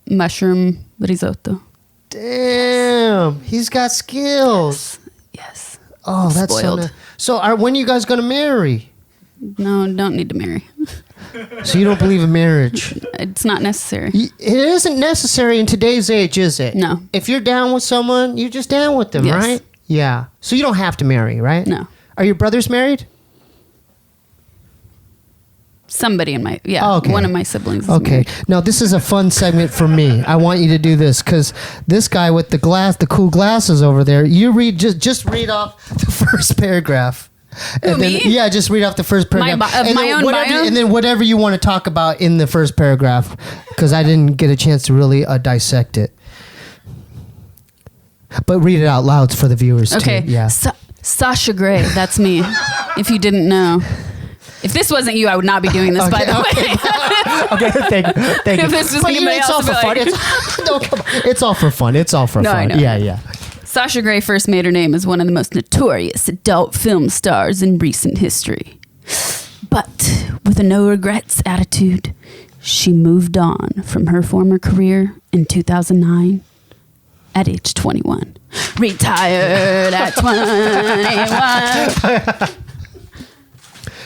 mushroom risotto.
Damn. him. He's got skills.
Yes.
Oh, that's
Spoiled.
so. When are you guys gonna marry?
No, don't need to marry.
So you don't believe in marriage?
It's not necessary.
It isn't necessary in today's age, is it?
No.
If you're down with someone, you're just down with them,
Yes.
right? Yeah. So you don't have to marry, right?
No.
Are your brothers married?
Somebody in my
Oh, okay.
one of my siblings. Is
Okay.
married.
Now this is a fun segment for me. I want you to do this because this guy with the cool glasses over there. You read just read off the first paragraph. And then,
me?
yeah, just read off the first paragraph.
Of
and
my
then
own
whatever,
bio?
and then whatever you want to talk about in the first paragraph, because I didn't get a chance to really dissect it. But read it out loud for the viewers
Okay.
too. Yeah.
Sasha Grey. That's me. If you didn't know. If this wasn't you, I would not be doing this. By the way.
Okay. Thank you.
If this was
But
anybody
it's all
else,
for
I'd
fun.
be like-
It's all for fun. It's all for
No, I
fun.
know.
Yeah.
Sasha Grey first made her name as one of the most notorious adult film stars in recent history. But with a no regrets attitude, she moved on from her former career in 2009 at age 21. Retired at 21.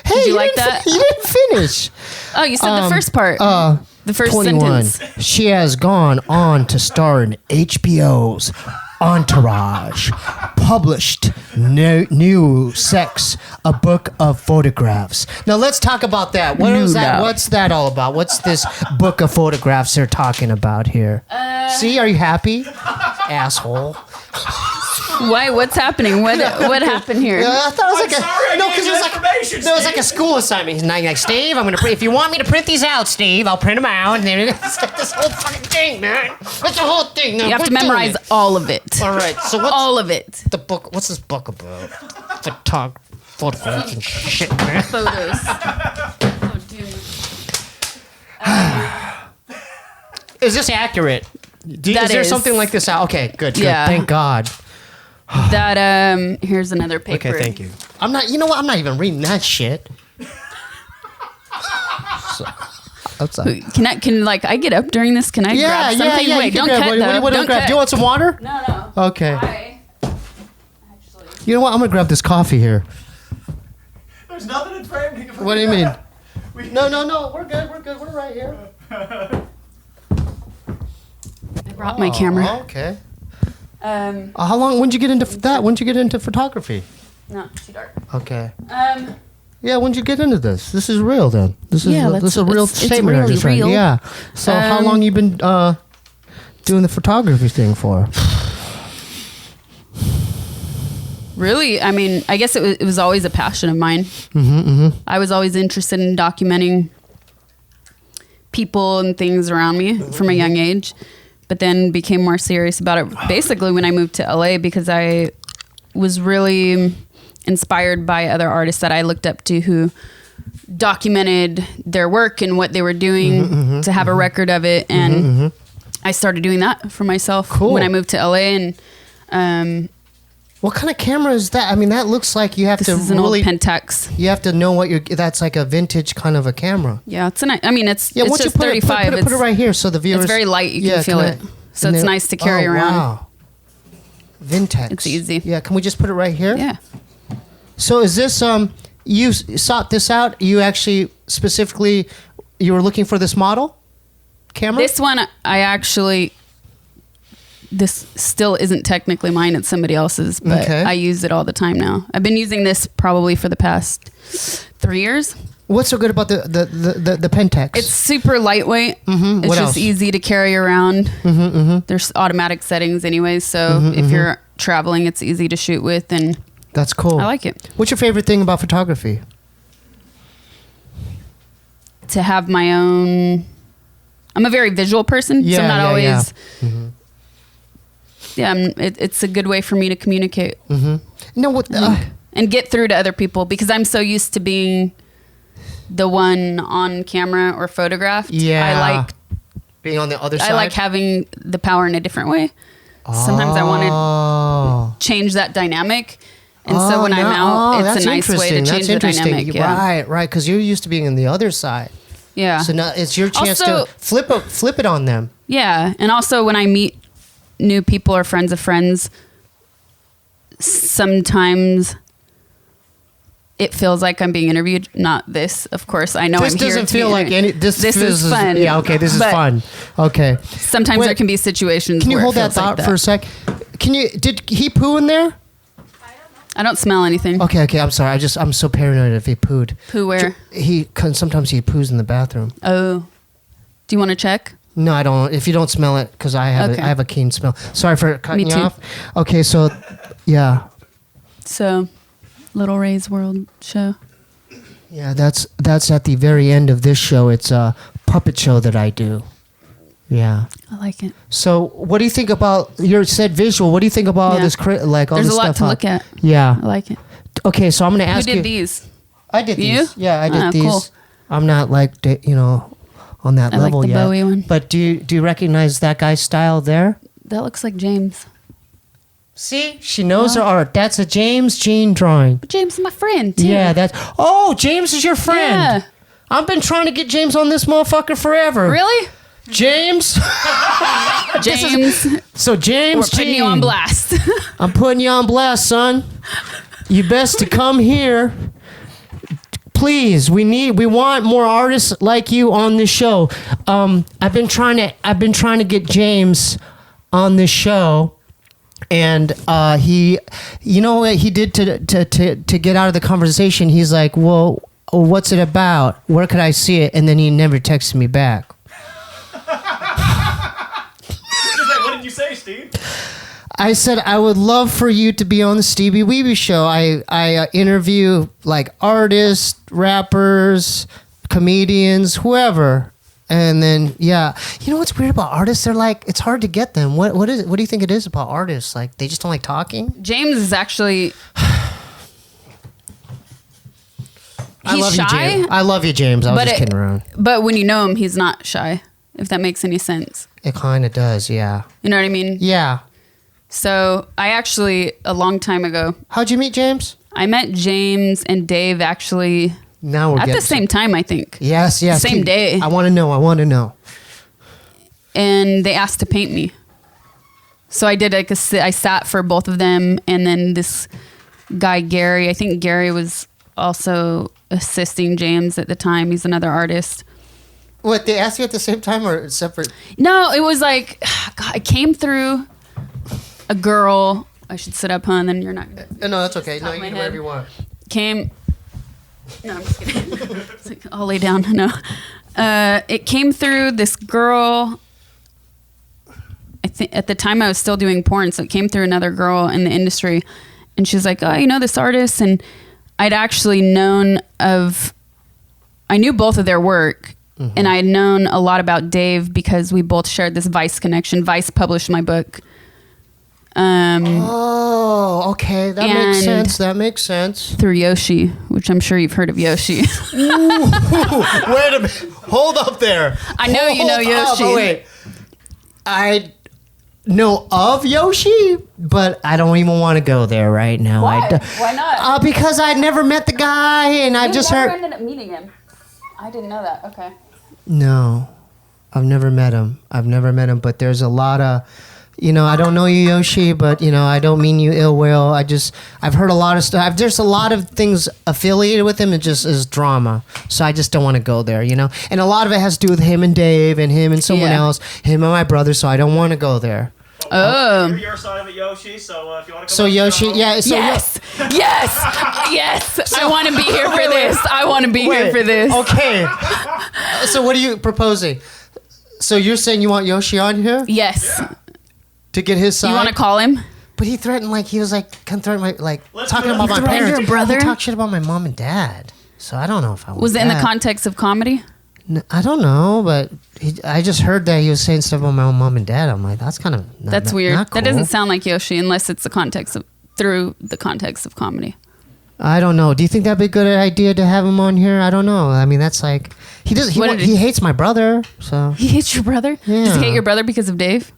Hey,
Did you like that?
You didn't finish.
Oh, you said the first part. The first
21.
sentence.
She has gone on to star in HBO's Entourage, published New Sex, a book of photographs. Now let's talk about that. What is that?
Nuda.
What's that all about? What's this book of photographs they're talking about here? See, are you happy, asshole?
Why? What's happening? What happened here?
I thought it was
I'm sorry, I
no,
gave
because
you
it was
information,
no, it was like a
Steve.
school assignment. He's like, Steve, I'm gonna print. If you want me to print these out, Steve, I'll print them out. And then it's like this whole fucking thing, man. It's the whole thing.
You have to memorize all of it.
All right. So what's
All of it.
the book? What's this book about? Photographs and shit, man.
Photos. Oh, dude.
Is this accurate?
That
is there
is.
something like this out? Okay, good.
Yeah.
Thank God.
That here's another paper.
Okay, thank you. I'm not. You know what? I'm not even reading that shit. So, outside.
Can I get up during this? Can I grab something?
Yeah.
Wait,
you can
don't
grab-
cut
what,
though.
what do you
Don't
grab?
cut.
Do you want some water?
No.
Okay.
I actually.
You know what? I'm gonna grab this coffee here.
There's nothing in frame.
What do you mean? No. We're good. We're right here.
I brought my camera.
Oh, okay.
Um,
How long? When'd you get into that? When'd you get into photography?
no, too dark.
Okay.
Um,
Yeah. When'd you get into this? This is real, then. This is
Yeah,
this is a real
it's
statement. I
really
just read.
real.
Yeah. So how long you been doing the photography thing for?
really, I mean, I guess it was always a passion of mine. I was always interested in documenting people and things around me from a young age, but then became more serious about it basically when I moved to LA because I was really inspired by other artists that I looked up to who documented their work and what they were doing to have a record of it. And I started doing that for myself
Cool.
when I moved to LA. And
What kind of camera is that? I mean, that looks like you have
this
to
is an
really.
old Pentax.
You have to know what you're. That's like a vintage kind of a camera.
Yeah, it's a nice. I mean, it's
Yeah.
it's
Once you
just
put it,
35.
put it right here so the viewers.
It's very light. You can feel it. So
and
it's
then-
nice to carry around.
Wow. Vintex.
It's easy.
Yeah. Can we just put it right here?
Yeah.
So is this you sought this out? You actually specifically you were looking for this model camera?
This one, I actually. This still isn't technically mine. It's somebody else's, but
Okay.
I use it all the time now. I've been using this probably for the past 3 years.
What's so good about the Pentax?
It's super lightweight. It's
What
just
else?
easy to carry around. There's automatic settings anyways, so if you're traveling, it's easy to shoot with, and
That's cool.
I like it.
What's your favorite thing about photography?
To have my own. I'm a very visual person, so I'm not always. Yeah, it's a good way for me to communicate
No, what?
and get through to other people because I'm so used to being the one on camera or photographed.
Yeah. Being on the other side.
I like having the power in a different way. Sometimes I want to change that dynamic. And so when I'm out, it's
that's
a nice way to
interesting.
change
That's
the
interesting.
dynamic. Yeah.
Right. Because you're used to being on the other side.
Yeah.
So now it's your chance
Also-
to flip it on them.
Yeah. And also when I meet new people or friends of friends, sometimes it feels like I'm being interviewed. Not this, of course. I know
This
I'm here
doesn't
to
feel
be
like any. This
is fun.
Yeah, okay, this is
But
fun. Okay.
Sometimes
Wait,
there can be situations.
Can you
where
hold
it
that
feels like
thought for a sec? Did he poo in there?
I don't smell anything.
Okay, I'm sorry. I'm so paranoid if he pooed.
Poo where?
Sometimes he poos in the bathroom.
Oh. Do you want to check?
No, I don't. If you don't smell it, because I have a keen smell. Sorry for cutting
Me
you
too.
off. Okay, so, yeah.
So, Little Ray's World show.
Yeah, that's at the very end of this show. It's a puppet show that I do. Yeah.
I like it.
So, what do you think about your said visual? What do you think about all
Yeah.
this? Like all
There's
this
a lot
stuff
to
out-
look at.
Yeah.
I like it.
Okay, so I'm gonna
Who
ask you.
did these?
I did
You?
these. Yeah, I did
Ah,
these.
cool.
I'm not like on that
I like
level
the
yet.
Bowie one.
But do you recognize that guy's style there?
That looks like James.
See, she knows her art. That's a James Jean drawing.
But James is my friend, too.
Yeah, James is your friend.
Yeah.
I've been trying to get James on this motherfucker forever.
Really?
James.
James,
So James
we're putting you on
Jean,
blast.
I'm putting you on blast, son. You best to come here. Please, we want more artists like you on this show. I've been trying to get James on this show, and he, you know what he did to get out of the conversation. He's like, well, what's it about? Where could I see it? And then he never texted me back.
What did you say, Steve?
I said I would love for you to be on the Steebee Weebee Show. I interview like artists, rappers, comedians, whoever. And then you know what's weird about artists? They're like, it's hard to get them. What do you think it is about artists? Like they just don't like talking?
James is actually...
I love
shy,
you, James. I love you, James. I was just kidding around.
But when you know him, he's not shy, if that makes any sense.
It kind of does, yeah.
You know what I mean?
Yeah.
So I actually, a long time ago,
How'd you meet James?
I met James and Dave actually
Now we're
at
getting
the same time, I think.
Yes.
Same day.
I want to know.
And they asked to paint me. So I did I sat for both of them, and then this guy Gary, I think Gary was also assisting James at the time. He's another artist.
What, they asked you at the same time or separate?
No, it was like, God, I came through a girl. I should sit up, huh? And then you're not gonna.
No, that's okay. No,
Top
you
of my
can do whatever
head.
you want.
Came. No, I'm just kidding. It's like, I'll lay down. No. It came through this girl. I think at the time I was still doing porn, so it came through another girl in the industry, and she's like, "Oh, you know this artist?" And I'd actually I knew both of their work, and I had known a lot about Dave because we both shared this Vice connection. Vice published my book.
Oh, okay. That makes sense.
Through Yoshi, which I'm sure you've heard of Yoshi.
Wait a minute. Hold up there.
I know you know
Hold
Yoshi.
up. Oh, wait. I know of Yoshi, but I don't even want to go there right now.
Why? Why not?
Because I never met the guy, and I just heard.
ended up meeting him. I didn't know that. Okay.
No, I've never met him. But there's a lot of, I don't know you, Yoshi, but I don't mean you ill will. I've heard a lot of stuff. There's a lot of things affiliated with him. It just is drama. So I just don't want to go there, And a lot of it has to do with him and Dave and him and someone
Yeah.
else, him and my brother. So I don't want to go there.
Oh.
You're your side of it, Yoshi. So if you want to come
So
on the
Yoshi,
show-
yeah. So
Yes. Yes. I want to be here for this. I want to be here for this.
Okay. So what are you proposing? So you're saying you want Yoshi on here
Yes.
to get his side?
You want to call him?
But he threatened, he was come threaten my,
Let's
talking
do it.
about my
He
threatened
parents.
your brother?
He talked shit about my mom and dad. So I don't know if I want
Was it in the
that.
context of comedy?
I don't know, but I just heard that he was saying stuff about my mom and dad. I'm like, that's kind of
That's weird.
Not cool.
That doesn't sound like Yoshi unless it's through the context of comedy.
I don't know. Do you think that'd be a good idea to have him on here? I don't know. I mean, that's he does. He hates my brother. So
He hates your brother? Does
Yeah.
he hate your brother because of Dave?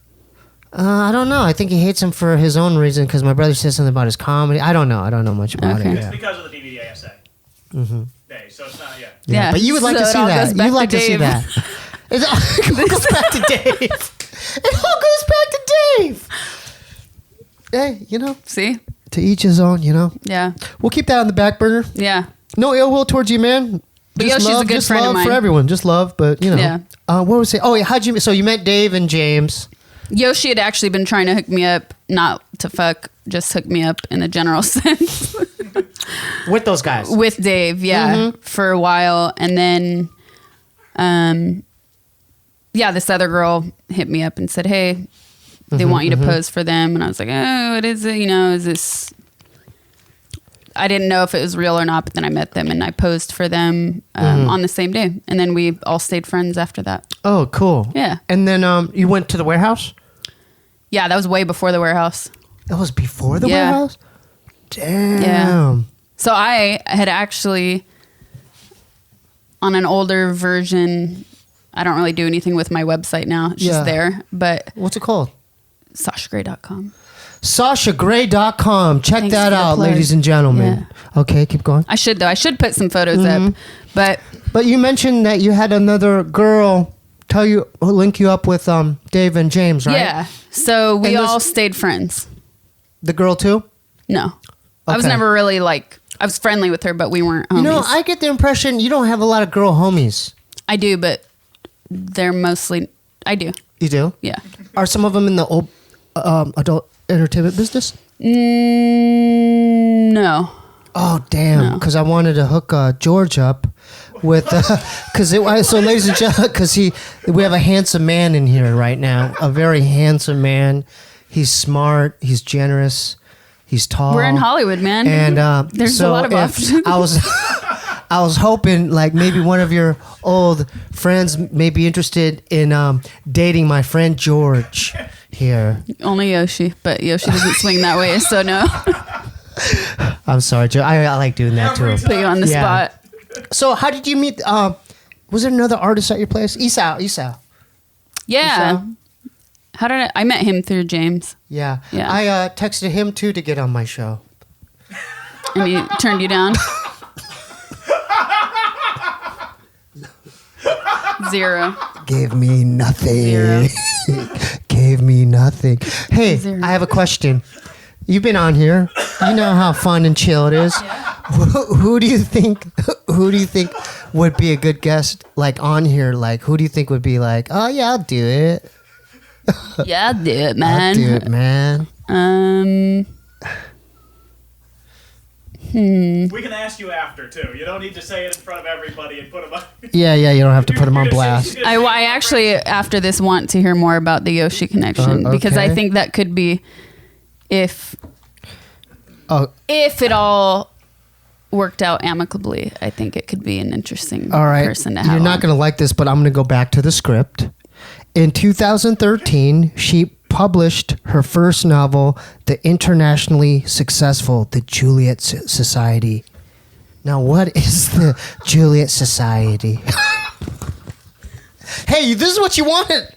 I don't know. I think he hates him for his own reason because my brother said something about his comedy. I don't know. I don't know much about
Okay.
it.
It's
Yeah.
because of the DVD essay.
Mm-hmm.
Hey, so it's not,
Yeah.
But you would like
So
to
it
see
all
that.
goes back
You'd like
to
to see
Dave.
that. It all goes back to Dave. It all goes back to Dave. Hey,
See?
to each his own.
Yeah.
We'll keep that on the back burner.
Yeah.
No ill will towards you, man.
But Yoshi's a good friend of mine.
For everyone. Just love, but
Yeah.
What was it? Oh, yeah. So you met Dave and James.
Yoshi had actually been trying to hook me up, not to fuck, just hook me up in a general sense.
With those guys.
With Dave, yeah, for a while. And then, this other girl hit me up and said, hey, they want you to pose for them. And I was like, oh, what is it? Is this... I didn't know if it was real or not, but then I met them and I posed for them on the same day. And then we all stayed friends after that.
Oh, cool.
Yeah.
And then you went to the warehouse?
Yeah, that was way before the warehouse.
That was before the warehouse? Damn.
Yeah. So I had actually, on an older version, I don't really do anything with my website now. It's just there. But
what's it called?
SashaGrey.com.
SashaGrey.com. Check
Thanks
that
for the
out,
plug.
ladies and gentlemen.
Yeah.
Okay, keep going.
I should, though. I should put some photos up. But
you mentioned that you had another girl link you up with Dave and James, right?
yeah. So we
And
all stayed friends.
The girl too?
No. I was
Okay.
never really I was friendly with her, but we weren't homies.
I get the impression you don't have a lot of girl homies.
I do, but they're mostly, I do.
You do?
Yeah.
Are some of them in the adult entertainment business?
No.
Oh, damn. Because I wanted to hook George up with... so, ladies and gentlemen, we have a handsome man in here right now. A very handsome man. He's smart. He's generous. He's tall.
We're in Hollywood, man.
And
there's a lot of options.
I was hoping like maybe one of your old friends may be interested in dating my friend George here.
Only Yoshi, but Yoshi doesn't swing that way, so no.
I'm sorry, Joe. I like doing that too.
Put you on the spot.
So how did you meet? Was there another artist at your place? Esau.
Yeah. How did I met him through James.
Yeah.
Yeah.
I texted him too to get on my show.
And he turned you down? 0.
Gave me nothing.
0.
Gave me nothing. Hey,
0.
I have a question. You've been on here. You know how fun and chill it is.
Yeah.
Who do you think would be a good guest like on here? Like who do you think would be like, oh yeah, I'll do it.
Yeah, I'll do it,
I'll
man.
do it, man.
We can ask you after too. You don't need to say it in front of everybody and put them up.
Yeah, you don't have to put him on blast.
I actually, after this, want to hear more about the Yoshi connection because I
okay.
think that could be, if
Oh,
it all worked out amicably, I think it could be an interesting
all right.
person to have.
You're not
on.
going to like this, but I'm going to go back to the script. In 2013, she published her first novel, the internationally successful The Juliet Society. Now, what is the Juliet Society? Hey, this is what you wanted.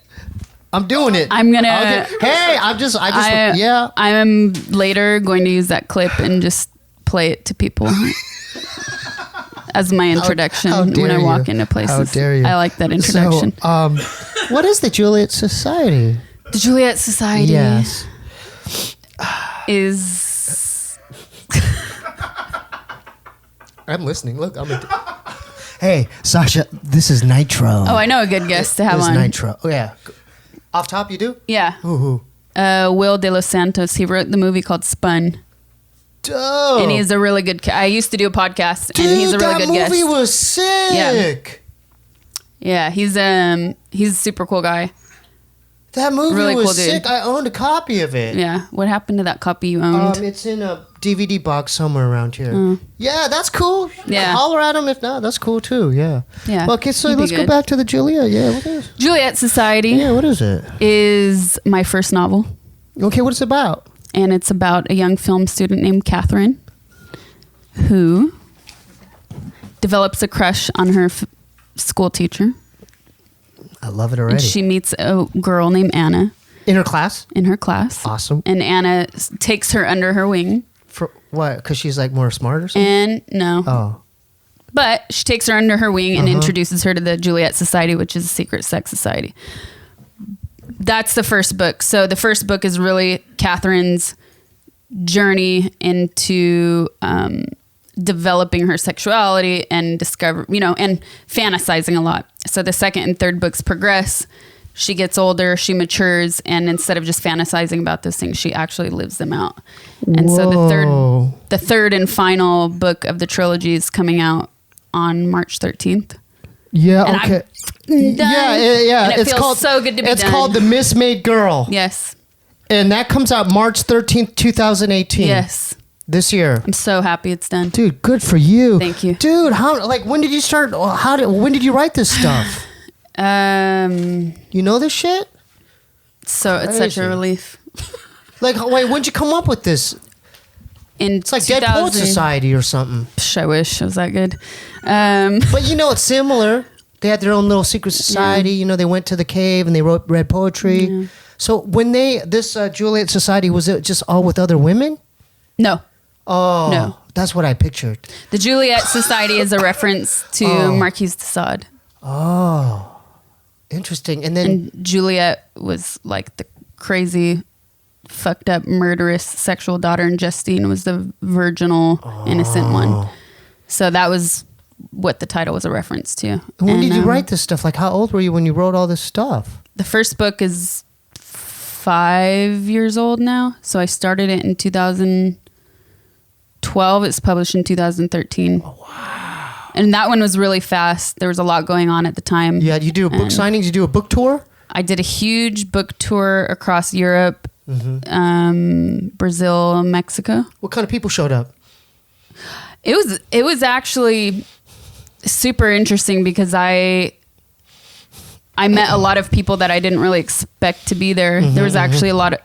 I'm doing it.
I'm gonna.
Hey, yeah.
I am later going to use that clip and just play it to people as my introduction
how
when
dare
I walk
you.
into places.
How dare you.
I like that introduction.
So, what is the Juliet Society?
The Juliet Society
Yes.
is.
I'm listening. Look, Hey, Sasha, this is Nitro.
Oh, I know a good guest to have
This is
on.
Nitro. Oh, yeah. Off top, you do?
Yeah.
Who?
Will De Los Santos. He wrote the movie called Spun.
Dope.
And he's a really good. I used to do a podcast,
Dude,
and he's a really good
that movie
guest.
was sick.
Yeah, he's a super cool guy.
That movie
Really
was
cool dude.
sick. I owned a copy of it.
Yeah, what happened to that copy you owned?
It's in a DVD box somewhere around here. Yeah, that's cool.
Yeah.
Holler at him if not. That's cool too. Yeah.
Yeah,
Okay, so
he'd be
let's go
good.
back to the Julia. Yeah, what is?
Juliet Society
Yeah, what is it?
is my first novel,
Okay, what is it about?
and it's about a young film student named Catherine who develops a crush on her school teacher.
I love it already.
And she meets a girl named Anna
In her class?
in her class.
Awesome.
And Anna takes her under her wing.
For what? Because she's like more smart or something?
And no.
Oh.
But she takes her under her wing and introduces her to the Juliet Society, which is a secret sex society. That's the first book. So the first book is really Catherine's journey into developing her sexuality and and fantasizing a lot. So the second and third books progress. She gets older, she matures, and instead of just fantasizing about those things, she actually lives them out. And so the third and final book of the trilogy is coming out on March 13th.
Yeah,
And
okay.
Yeah. And it feels so good to be
It's
done.
called The Mismade Girl.
Yes.
And that comes out March 13th, 2018.
Yes.
This year.
I'm so happy it's done.
Dude, good for you.
Thank you.
Dude, when did you start? When did you write this stuff? You know this shit?
So it's such
Crazy.
a relief.
Like, wait, when'd you come up with this?
It's
Like Dead Poet Society or something.
I wish it was that good.
But it's similar. They had their own little secret society.
Yeah.
They went to the cave and they read poetry.
Yeah.
So when this Juliet Society, was it just all with other women?
No.
Oh,
No.
That's what I pictured.
The Juliet Society is a reference to Marquise de Sade.
Oh, interesting. And then
And Juliet was like the crazy, fucked up, murderous sexual daughter, and Justine was the virginal, innocent one. So that was what the title was a reference to.
when did you write this stuff? Like, how old were you when you wrote all this stuff?
The first book is 5 years old now. So I started it in 2012. It's published in 2013. Oh, wow. And that one was really fast. There was a lot going on at the time.
Yeah, you do book signings, you do a book tour?
I did a huge book tour across Europe, Brazil, Mexico.
What kind of people showed up?
It was actually super interesting because I met a lot of people that I didn't really expect to be there. There was actually a lot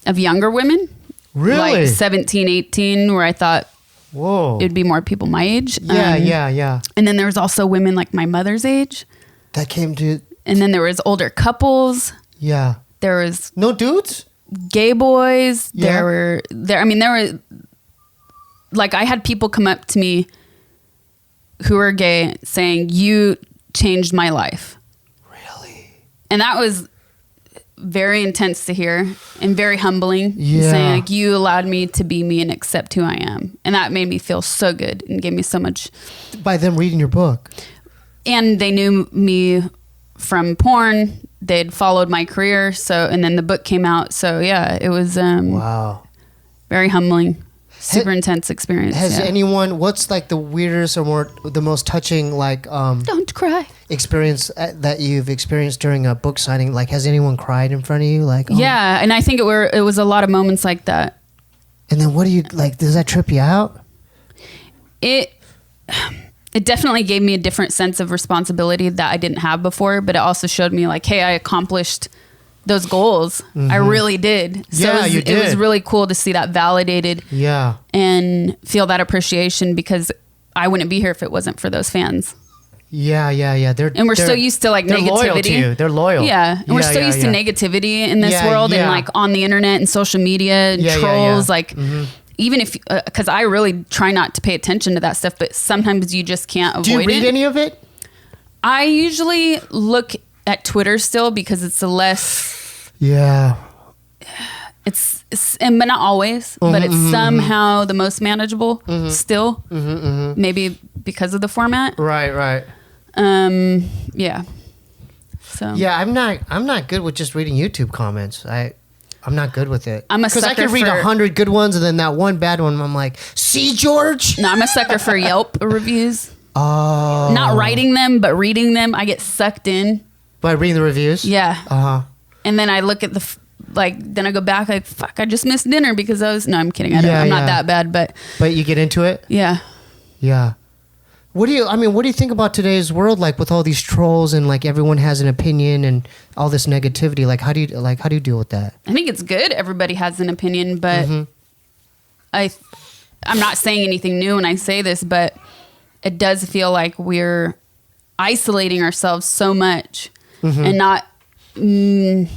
of younger women.
Really?
Like 17, 18, where I thought
Whoa.
it'd be more people my age.
Yeah.
And then there was also women like my mother's age.
That came to...
And then there was older couples.
Yeah.
There was
No dudes?
gay boys.
Yeah.
There were like, I had people come up to me who were gay saying, "You changed my life."
Really?
And that was very intense to hear and very humbling.
Yeah.
Saying, like, you allowed me to be me and accept who I am. And that made me feel so good and gave me so much.
By them reading your book?
And they knew me from porn. They'd followed my career. And then the book came out. So yeah, it was
Wow.
very humbling. Super intense experience.
Has
yeah.
anyone, what's like the weirdest or the most touching
Don't cry.
experience that you've experienced during a book signing? Like, has anyone cried in front of you? Like,
Yeah, and I think it was a lot of moments like that.
And then what do you, like, does that trip you out?
It definitely gave me a different sense of responsibility that I didn't have before, but it also showed me like, hey, I accomplished those goals. I really did. So
Yeah, you did.
It was really cool to see that validated.
Yeah.
And feel that appreciation because I wouldn't be here if it wasn't for those fans.
Yeah.
And we're so used to like
they're
negativity.
loyal to you. They're loyal.
Yeah. And we're so used to negativity in this world and like on the internet and social media and trolls. Like even if, cause I really try not to pay attention to that stuff, but sometimes you just can't avoid it.
Do you read any of it?
I usually look at Twitter still because it's the less,
Yeah.
it's but not always, but it's somehow the most manageable still, maybe because of the format.
Right.
Yeah. So
Yeah, I'm not good with just reading YouTube comments. I'm not good with it.
I'm a
because I
sucker
can read
for-
100 good ones and then that one bad one. I'm like, see, George.
no, I'm a sucker for Yelp reviews.
Oh.
Not writing them, but reading them. I get sucked in.
By reading the reviews.
Yeah.
Uh-huh.
And then I look at then I go back like, fuck, I just missed dinner because no, I'm kidding. I'm not that bad, but
you get into it.
yeah.
Yeah. What do you think about today's world? Like with all these trolls and like everyone has an opinion and all this negativity. Like how do you deal with that?
I think it's good. Everybody has an opinion, but I'm not saying anything new when I say this, but it does feel like we're isolating ourselves so much and not. It's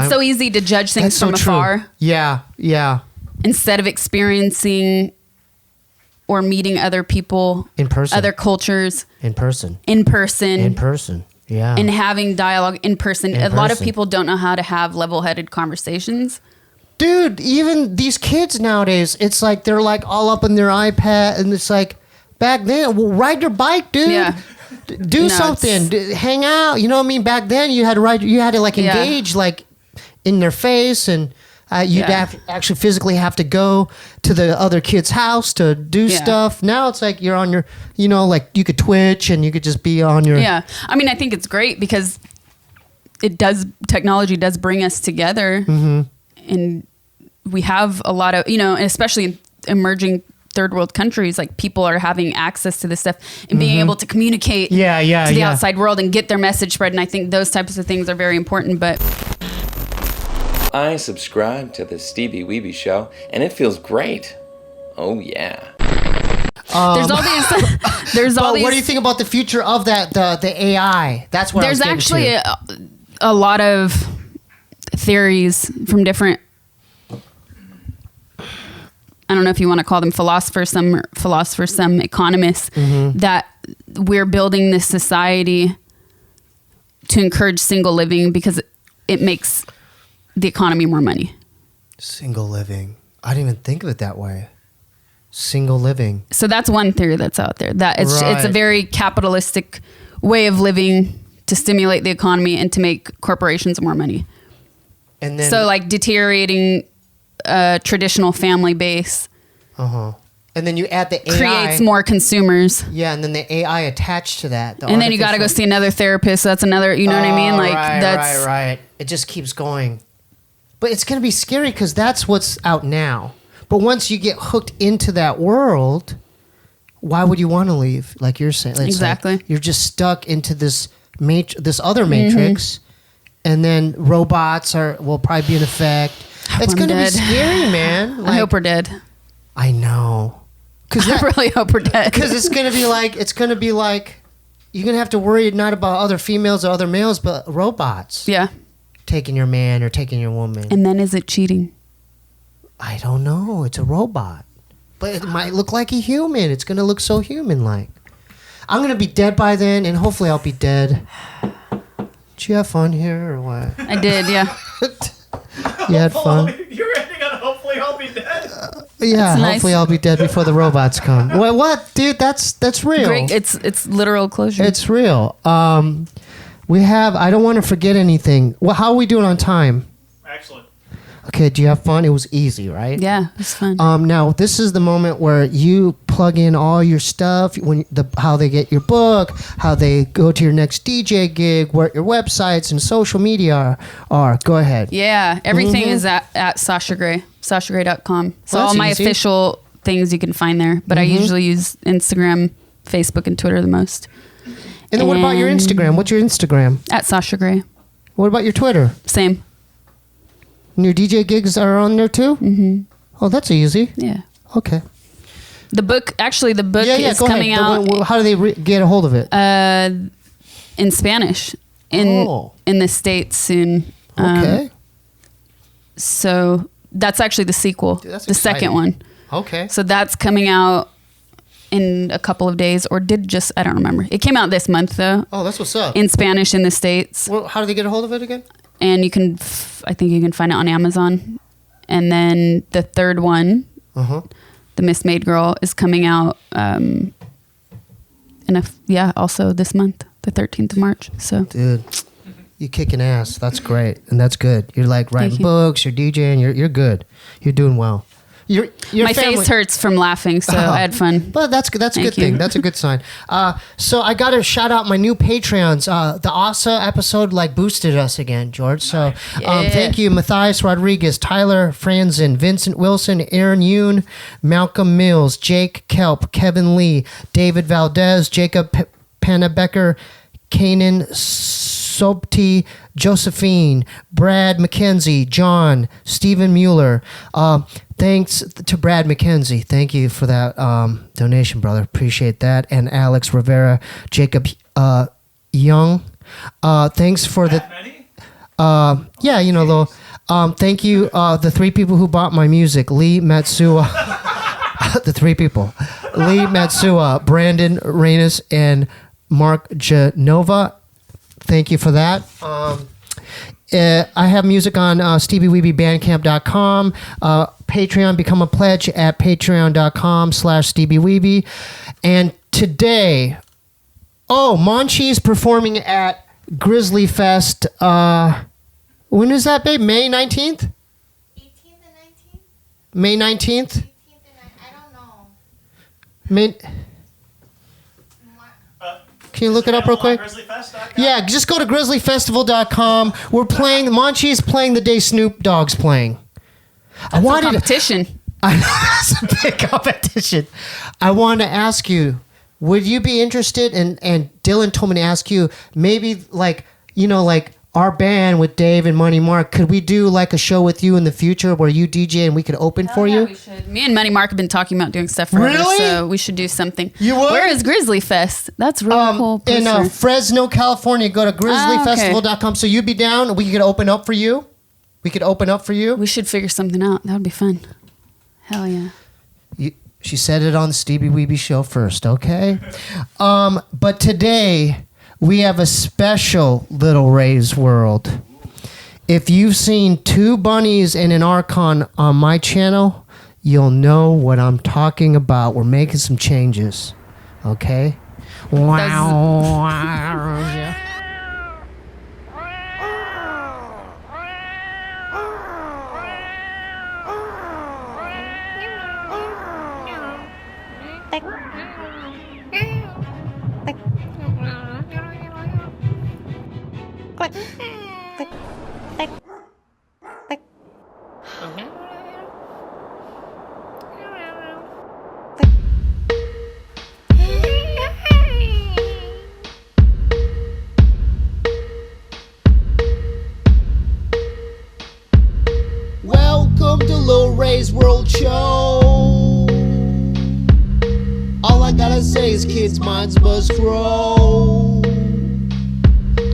so easy to judge things from afar.
True. Yeah.
Instead of experiencing or meeting other people
In person.
other cultures
In person.
in person.
Yeah.
and having dialogue in person.
In
A lot of
person.
people don't know how to have level-headed conversations.
Dude, even these kids nowadays, it's like they're like all up in their iPad, and it's like back then, well, ride your bike, dude.
Yeah.
Do
No,
something. Hang out. You know what I mean? Back then, you had to ride. You had to like
Yeah.
engage like in their face, and you'd
Yeah.
actually physically have to go to the other kid's house to do
Yeah.
stuff. Now it's like you're on your, you know, like you could Twitch and you could just be on your.
Yeah. I mean, I think it's great because technology does bring us together. And we have a lot of, you know, especially in emerging third world countries, like people are having access to this stuff and being able to communicate to the outside world and get their message spread. And I think those types of things are very important. But
I subscribe to the Steebee Weebee Show, and it feels great. Oh, yeah.
there's all these, there's all
But
these,
what do you think about the future of that, the AI? That's what
there's
I was getting
actually
to.
a lot of theories from different, I don't know if you want to call them philosophers, some economists, that we're building this society to encourage single living because it makes the economy more money.
Single living. I didn't even think of it that way. Single living.
So that's one theory that's out there. That it's a
Right.
very capitalistic way of living to stimulate the economy and to make corporations more money.
And then
So like deteriorating a traditional family base
and then you add the AI.
creates more consumers.
Yeah, and then the AI attached to that.
And then you got to go see another therapist. So that's another, you know what I mean? Like that's
right. It just keeps going. But it's going to be scary because that's what's out now. But once you get hooked into that world, why would you want to leave? Like you're saying. It's like
Exactly.
you're just stuck into this other matrix, and then robots will probably be in effect. It's
I'm
going to be
dead.
scary, man.
I hope we're dead.
I know.
I really hope we're dead.
Because it's gonna be like you're gonna have to worry not about other females or other males, but robots
Yeah.
taking your man or taking your woman.
And then is it cheating?
I don't know. It's a robot, but it might look like a human. It's gonna look so human-like. I'm gonna be dead by then, and hopefully I'll be dead. Did you have fun here or what?
I did, yeah.
You had fun.
You're ending on hopefully I'll be dead.
Yeah,
That's nice.
hopefully I'll be dead before the robots come. What, dude? That's real.
Great. It's literal closure.
It's real. We have. I don't want to forget anything. Well, how are we doing on time?
Excellent.
Okay. Do you have fun? It was easy, right?
yeah, it's fun.
Now this is the moment where you plug in all your stuff. How they get your book, how they go to your next DJ gig, where your websites and social media are. Go ahead.
Yeah, everything is at Sasha Grey, SashaGrey.com. So
Well,
all
that's
my
easy.
official things you can find there. But I usually use Instagram, Facebook, and Twitter the most.
And then what about your
And-
Instagram? What's your Instagram?
At Sasha Grey.
What about your Twitter?
Same.
And your DJ gigs are on there too? Mm-hmm. Oh, that's easy.
Yeah.
Okay.
The book is
go
coming
ahead.
out
How do they get a hold of it?
in Spanish in the States soon.
Okay.
So that's actually the sequel,
that's
the second one.
Okay.
So that's coming out in a couple of days, or I don't remember. It came out this month though,
Oh, that's what's up.
in Spanish in the States.
Well, how do they get a hold of it again?
And you can, I think you can find it on Amazon. And then the third one, The Mismade Girl, is coming out also this month, the 13th of March. So
Dude, you kicking ass. That's great. And that's good. You're like writing
Thank you.
books, you're DJing, you're good. You're doing well. Your
my
family-
face hurts from laughing, so I had fun.
But that's a good
Thank
thing.
you.
That's a good sign. So I got to shout out my new Patreons. The Asa episode boosted us again, George. So
Yeah.
thank you, Matthias Rodriguez, Tyler Franzen, Vincent Wilson, Aaron Yoon, Malcolm Mills, Jake Kelp, Kevin Lee, David Valdez, Jacob Panabecker, Kanan Sobti, Josephine, Brad McKenzie, John, Stephen Mueller. Thanks to Brad McKenzie. Thank you for that donation, brother. Appreciate that. And Alex Rivera, Jacob Young. Thanks for the...
Many?
thank you, the three people who bought my music. Lee Matsua. The three people. Lee Matsua, Brandon Reynes, and Mark Genova. Thank you for that. I have music on SteebeeWeebieBandcamp.com. Patreon, become a pledge at patreon.com/SteebieWeebie. And today, Monchi's performing at Grizzly Fest. When is that, babe? May 19th?
18th and 19th?
May 19th?
18th and I don't know.
May... Can you look it up real quick?
GrizzlyFest.com?
Yeah, just go to grizzlyfestival.com. We're playing, Monchi's playing the day Snoop Dogg's playing.
That's a competition.
I know, that's a big competition. I wanted to ask you, would you be interested, and Dylan told me to ask you, maybe like our band with Dave and Money Mark, could we do like a show with you in the future where you DJ and we could open for you?
We should. Me and Money Mark have been talking about doing stuff forever,
Really?
so we should do something.
You would?
Where is Grizzly Fest? That's really cool.
In Fresno, California. Go to grizzlyfestival.com. So you'd be down. We could open up for you. We
should figure something out. That would be fun. Hell yeah.
She said it on the Steebee Weebie Show first, okay? But today we have a special Little Ray's World. If you've seen 2 bunnies and an Archon on my channel, you'll know what I'm talking about. We're making some changes, okay? Wow. Yeah. Welcome to Lil Ray's World Show. All I gotta say is kids' minds must grow.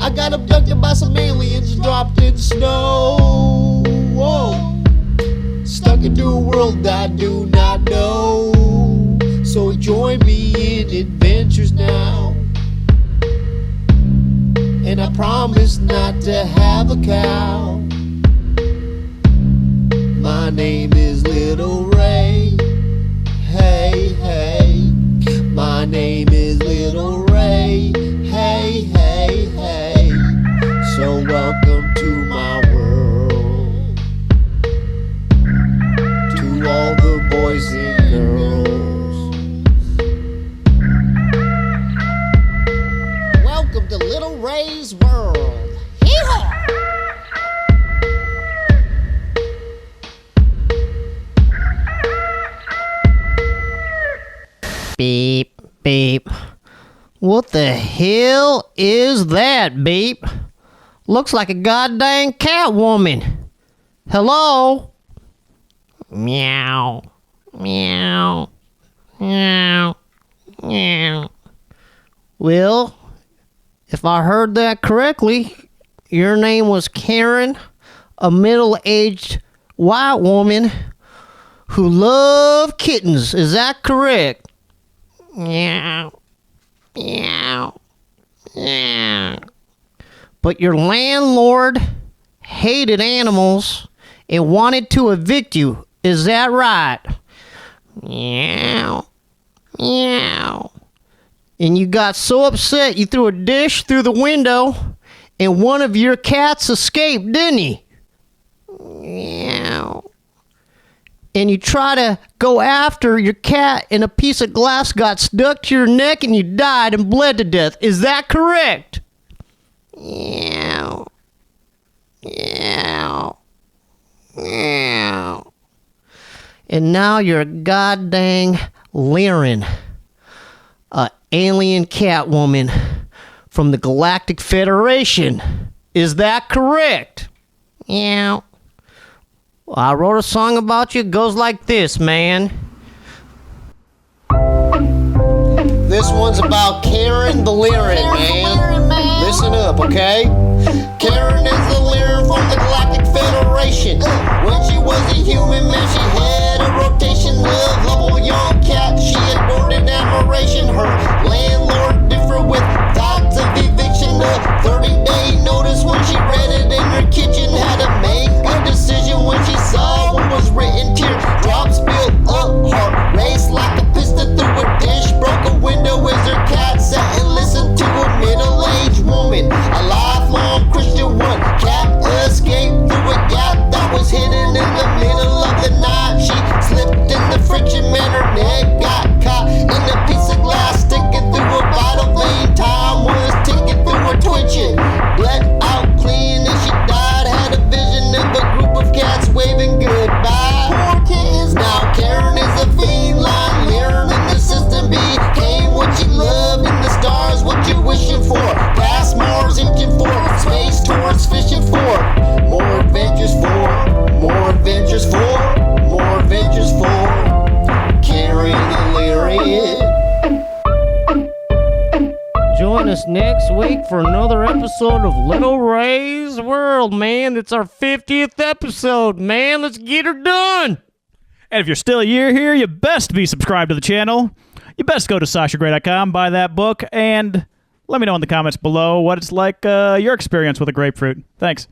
I got abducted by some aliens, dropped in snow. Whoa. Stuck into a world I do not know. So join me in adventures now. And I promise not to have a cow. My name is Little Ray. Hey, hey. My name is Little Ray. Hey, hey, hey. So welcome to my world. To all the boys and girls. Welcome to Little Ray's World. Hee-haw! Beep, beep. What the hell is that, beep? Looks like a goddamn cat woman. Hello? Meow, meow, meow, meow. Well, if I heard that correctly, your name was Karen, a middle-aged white woman who loved kittens. Is that correct? Meow, meow, meow. But your landlord hated animals and wanted to evict you. Is that right? Meow, meow. And you got so upset you threw a dish through the window and one of your cats escaped, didn't he? Meow. And you try to go after your cat and a piece of glass got stuck to your neck and you died and bled to death. Is that correct? Meow. Meow. Meow. And now you're a goddamn Lyran, a alien cat woman from the Galactic Federation. Is that correct? Meow. Well, I wrote a song about you. It goes like this, man. This one's about Karen the Lyran, man. Listen up, okay? Karen is the Lyran from the Galactic Federation. When she was a human, man, she had a rotation of lovable young cat. She adored in admiration. Her landlord differed with thoughts of eviction. 30 us next week for another episode of Little Ray's World, man. It's our 50th episode, man. Let's get her done.
And if you're still a year here, you best be subscribed to the channel. You best go to SashaGrey.com, buy that book, and let me know in the comments below what it's like your experience with a grapefruit. Thanks.